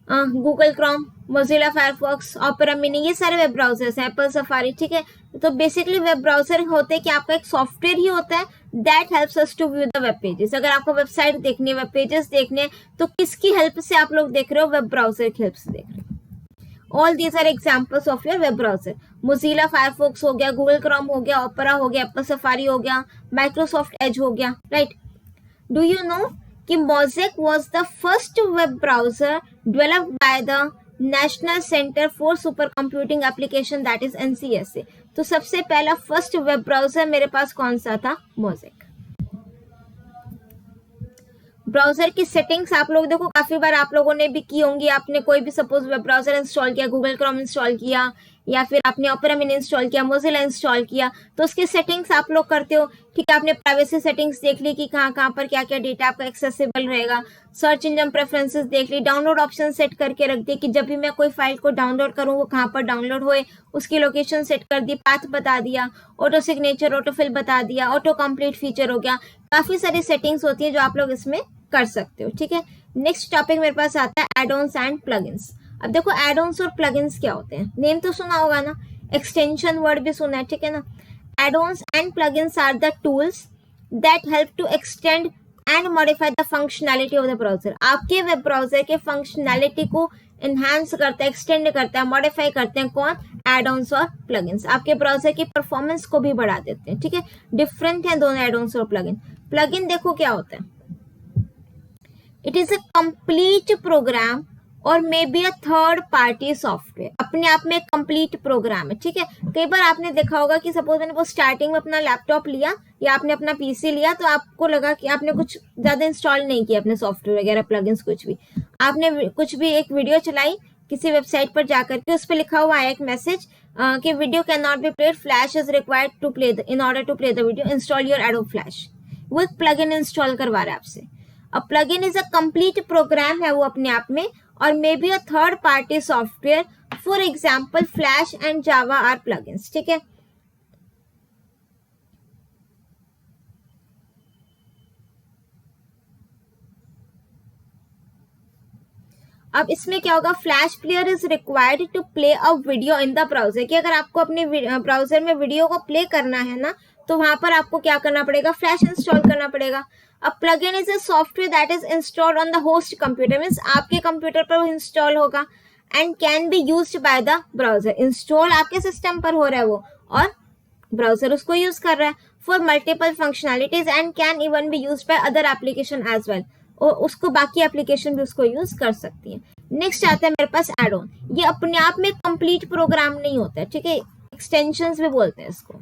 Google Chrome, Mozilla Firefox, opera mini, ये सारे वेब ब्राउजर्स हैं, एप्पल सफारी. ठीक है. तो बेसिकली वेब ब्राउजर होते हैं कि आपका एक सॉफ्टवेयर ही होता है that helps us to view the web pages. अगर आपको वेबसाइट देखनी है, वेब पेजेस देखने हैं, तो किसकी हेल्प से आप लोग देख रहे हो? वेब ब्राउजर की हेल्प से देख रहे हो. All these are examples of your web browser. Mozilla Firefox हो गया, गूगल क्रोम हो गया, ओपेरा हो गया, एप्पल सफारी हो गया, माइक्रोसॉफ्ट एज हो गया, राइट. डू यू नो कि mosaic was the first web browser developed by the national centre for super computing application, that is NCSA. तो सबसे पहला फर्स्ट वेब ब्राउजर मेरे पास कौन सा था? मोज़ेक. ब्राउजर की सेटिंग्स आप लोग देखो काफी बार आप लोगों ने भी की होंगी. आपने कोई भी सपोज वेब ब्राउजर इंस्टॉल किया, गूगल क्रोम इंस्टॉल किया, या फिर आपने ओपेरा मिनी इंस्टॉल किया, मोजिला इंस्टॉल किया, तो उसकी सेटिंग्स आप लोग करते हो. ठीक है, आपने प्राइवेसी सेटिंग्स देख ली कि कहाँ पर क्या क्या डेटा आपका एक्सेसिबल रहेगा. सर्च इंजन प्रेफरेंसेस देख ली. डाउनलोड ऑप्शन सेट करके रख दिए कि जब भी मैं कोई फाइल को डाउनलोड करूँ वो कहाँ पर डाउनलोड होए, उसकी लोकेशन सेट कर दी, पाथ बता दिया, ऑटो सिग्नेचर, ऑटो फिल बता दिया, ऑटो कंप्लीट फीचर हो गया. काफी सारी सेटिंग्स होती है जो आप लोग इसमें कर सकते हो. ठीक है, नेक्स्ट टॉपिक मेरे पास आता है एड-ऑन्स एंड प्लगइन्स. अब देखो एड-ऑन्स और प्लगइन्स क्या होते हैं, नेम तो सुना होगा ना, एक्सटेंशन वर्ड भी सुना है. ठीक है ना. Add-ons and plugins are the tools that help to extend and modify the functionality of the browser. आपके वेब ब्राउजर के फंक्शनैलिटी को इनहांस करता है, एक्सटेंड करता है, मॉडिफाई करते हैं कौन? एड-ऑन्स और प्लगइन्स. आपके ब्राउजर की परफॉर्मेंस को भी बढ़ा देते हैं. ठीक है, डिफरेंट है दोनों एड-ऑन्स और प्लगइन. प्लगइन देखो क्या होता है, it is a complete program or may be a third party software. अपने आप में कंप्लीट प्रोग्राम है. ठीक है, कई बार आपने देखा होगा कि सपोज मैंने वो स्टार्टिंग में अपना लैपटॉप लिया या आपने अपना पीसी लिया तो आपको लगा कि आपने कुछ ज्यादा इंस्टॉल नहीं किया अपने सॉफ्टवेयर वगैरह, प्लगइन्स कुछ भी. आपने कुछ भी एक वीडियो चलाई किसी वेबसाइट पर जाकर के, उस पर लिखा हुआ आया एक मैसेज कि video can not be played, flash is required to play in order to play the video, install your Adobe flash. वो एक प्लगइन इंस्टॉल करवा रहा है आपसे. A plugin is a complete program है वो अपने आप में, और may be a third party software. For example flash and Java are plugins. ठीक है, अब इसमें क्या होगा, flash player is required to play a video in the browser. कि अगर आपको अपने ब्राउजर में वीडियो को प्ले करना है ना, तो वहां पर आपको क्या करना पड़ेगा, फ्लैश इंस्टॉल करना पड़ेगा. अ plugin is a software that is installed on the host computer, means आपके कंप्यूटर पर वो इंस्टॉल होगा, and can be used by the browser. Install आपके सिस्टम पर हो रहा है वो, और ब्राउजर उसको यूज कर रहा है for multiple functionalities and can even be used by other application as well. और उसको बाकी एप्लीकेशन भी उसको यूज कर सकती है. नेक्स्ट आता है मेरे पास एड ऑन. ये अपने आप में कंप्लीट प्रोग्राम नहीं होता है. ठीक है, एक्सटेंशंस भी बोलते हैं इसको.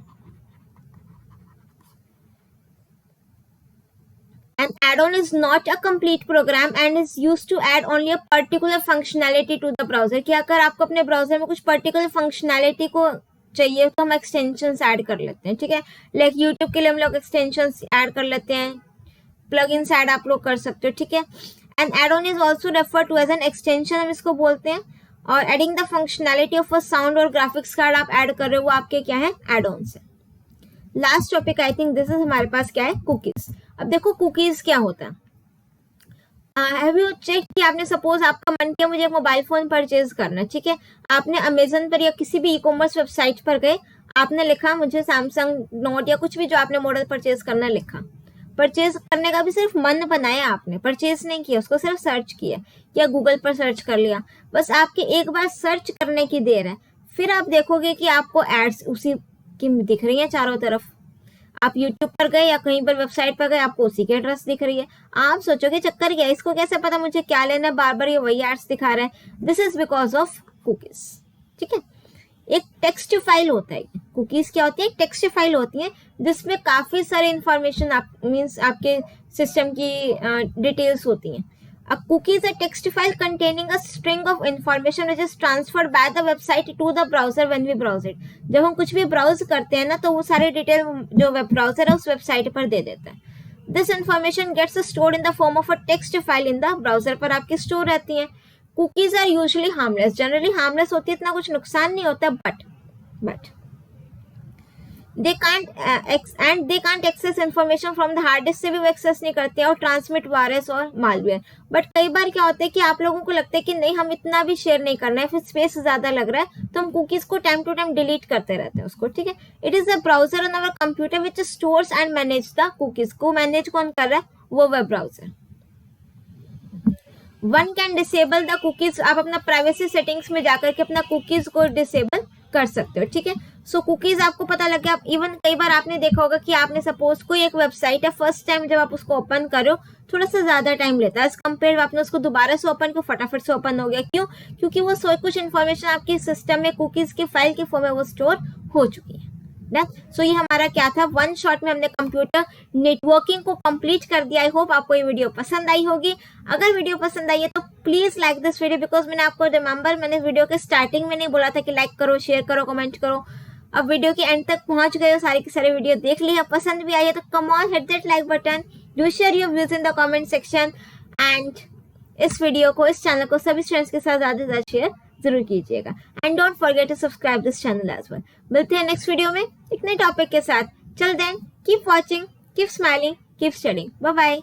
An add-on is not a complete program and is used to add only a particular functionality to the browser. कि अगर आपको अपने ब्राउजर में कुछ पर्टिकुलर फंक्शनैलिटी को चाहिए तो हम एक्सटेंशंस ऐड कर लेते हैं. ठीक है, लाइक यूट्यूब के लिए हम लोग एक्सटेंशंस ऐड कर लेते हैं, प्लगइन्स ऐड आप लोग कर सकते हो. ठीक है, and add on is also refer to as an extension, हम इसको बोलते हैं. और adding the functionality of a sound और ग्राफिक्स कार्ड आप ऐड कर रहे हो, वो आपके क्या है, एड ऑन्स है. Last topic I think this is हमारे पास क्या है, कुकीज. अब देखो कुकीज क्या होता है. हैव यू चेक कि आपने सपोज आपका मन किया मुझे एक मोबाइल फोन परचेज करना. ठीक है, आपने अमेजन पर या किसी भी ई कॉमर्स वेबसाइट पर गए, आपने लिखा मुझे सैमसंग नोट या कुछ भी जो आपने मॉडल परचेज करना लिखा. परचेज करने का भी सिर्फ मन बनाया आपने, परचेज नहीं किया, उसको सिर्फ सर्च किया या गूगल पर सर्च कर लिया. बस आपके एक बार सर्च करने की देर है, फिर आप देखोगे कि आपको एड्स उसी की दिख रही है चारों तरफ. आप यूट्यूब पर गए या कहीं पर वेबसाइट पर गए, आपको उसी की एड्रेस दिख रही है. आप सोचोगे चक्कर क्या है, इसको कैसे पता मुझे क्या लेना है, बार बार ये वही एड्स दिखा रहा है. This is because of cookies. ठीक है, एक टेक्स्ट फाइल होता है. कुकीज क्या होती है, एक टेक्स्ट फाइल होती है जिसमें काफी सारे इंफॉर्मेशन मीन्स आपके सिस्टम की डिटेल्स होती हैं. A cookie is a text file containing a string of information which is transferred by the website to the browser when we browse it. जब हम कुछ भी ब्राउज करते हैं ना, तो वो सारे डिटेल जो वेब ब्राउजर है उस वेबसाइट पर दे देता है. This information gets stored in the form of a text file in the browser पर आपकी स्टोर रहती है. Cookies are usually harmless. Generally harmless होती है, इतना कुछ नुकसान नहीं होता, but they can't access information from the hard disk से भी वो एक्सेस नहीं करते हैं, और ट्रांसमिट वायरस और मालवेयर. बट कई बार क्या होता है कि आप लोगों को लगता है कि नहीं हम इतना भी शेयर नहीं करना है, फिर स्पेस ज्यादा लग रहा है, तो हम कुकीज को टाइम टू टाइम डिलीट करते रहते हैं उसको. ठीक है, it is a browser on our computer which stores and manage the cookies. को मैनेज कौन कर रहा है, वो web browser. One can disable the cookies, आप अपना प्राइवेसी सेटिंग्स में जाकर के अपना कुकीज को डिसेबल कर सकते हो, ठीक है। सो कुकीज आपको पता लग गया। इवन कई बार आपने देखा होगा कि आपने सपोज कोई एक वेबसाइट है, फर्स्ट टाइम जब आप उसको ओपन करो थोड़ा सा ज्यादा टाइम लेता है, एज कम्पेयर आपने उसको दोबारा से ओपन को फटाफट से ओपन हो गया। क्यों? क्योंकि वो कुछ इन्फॉर्मेशन आपके सिस्टम में कुकीज की फाइल के फॉर्म में वो स्टोर हो चुकी है। सो ये हमारा क्या था, वन शॉट में हमने कंप्यूटर नेटवर्किंग को कंप्लीट कर दिया। आई होप आपको ये वीडियो पसंद आई होगी। अगर वीडियो पसंद आई है तो please like this video, because मैंने वीडियो के स्टार्टिंग में नहीं बोला था कि लाइक करो, शेयर करो, कमेंट करो। अब वीडियो के एंड तक पहुंच गए हो, सारी की सारी वीडियो देख ली है, पसंद भी आई है तो come on hit that like button, do share your views in the comment section and इस वीडियो को, इस चैनल को सभी फ्रेंड्स के साथ ज्यादा से ज्यादा शेयर जरूर कीजिएगा and don't forget to subscribe this channel as well. मिलते हैं नेक्स्ट वीडियो में एक नए टॉपिक के साथ। Till then keep watching, keep smiling, keep studying. Bye bye.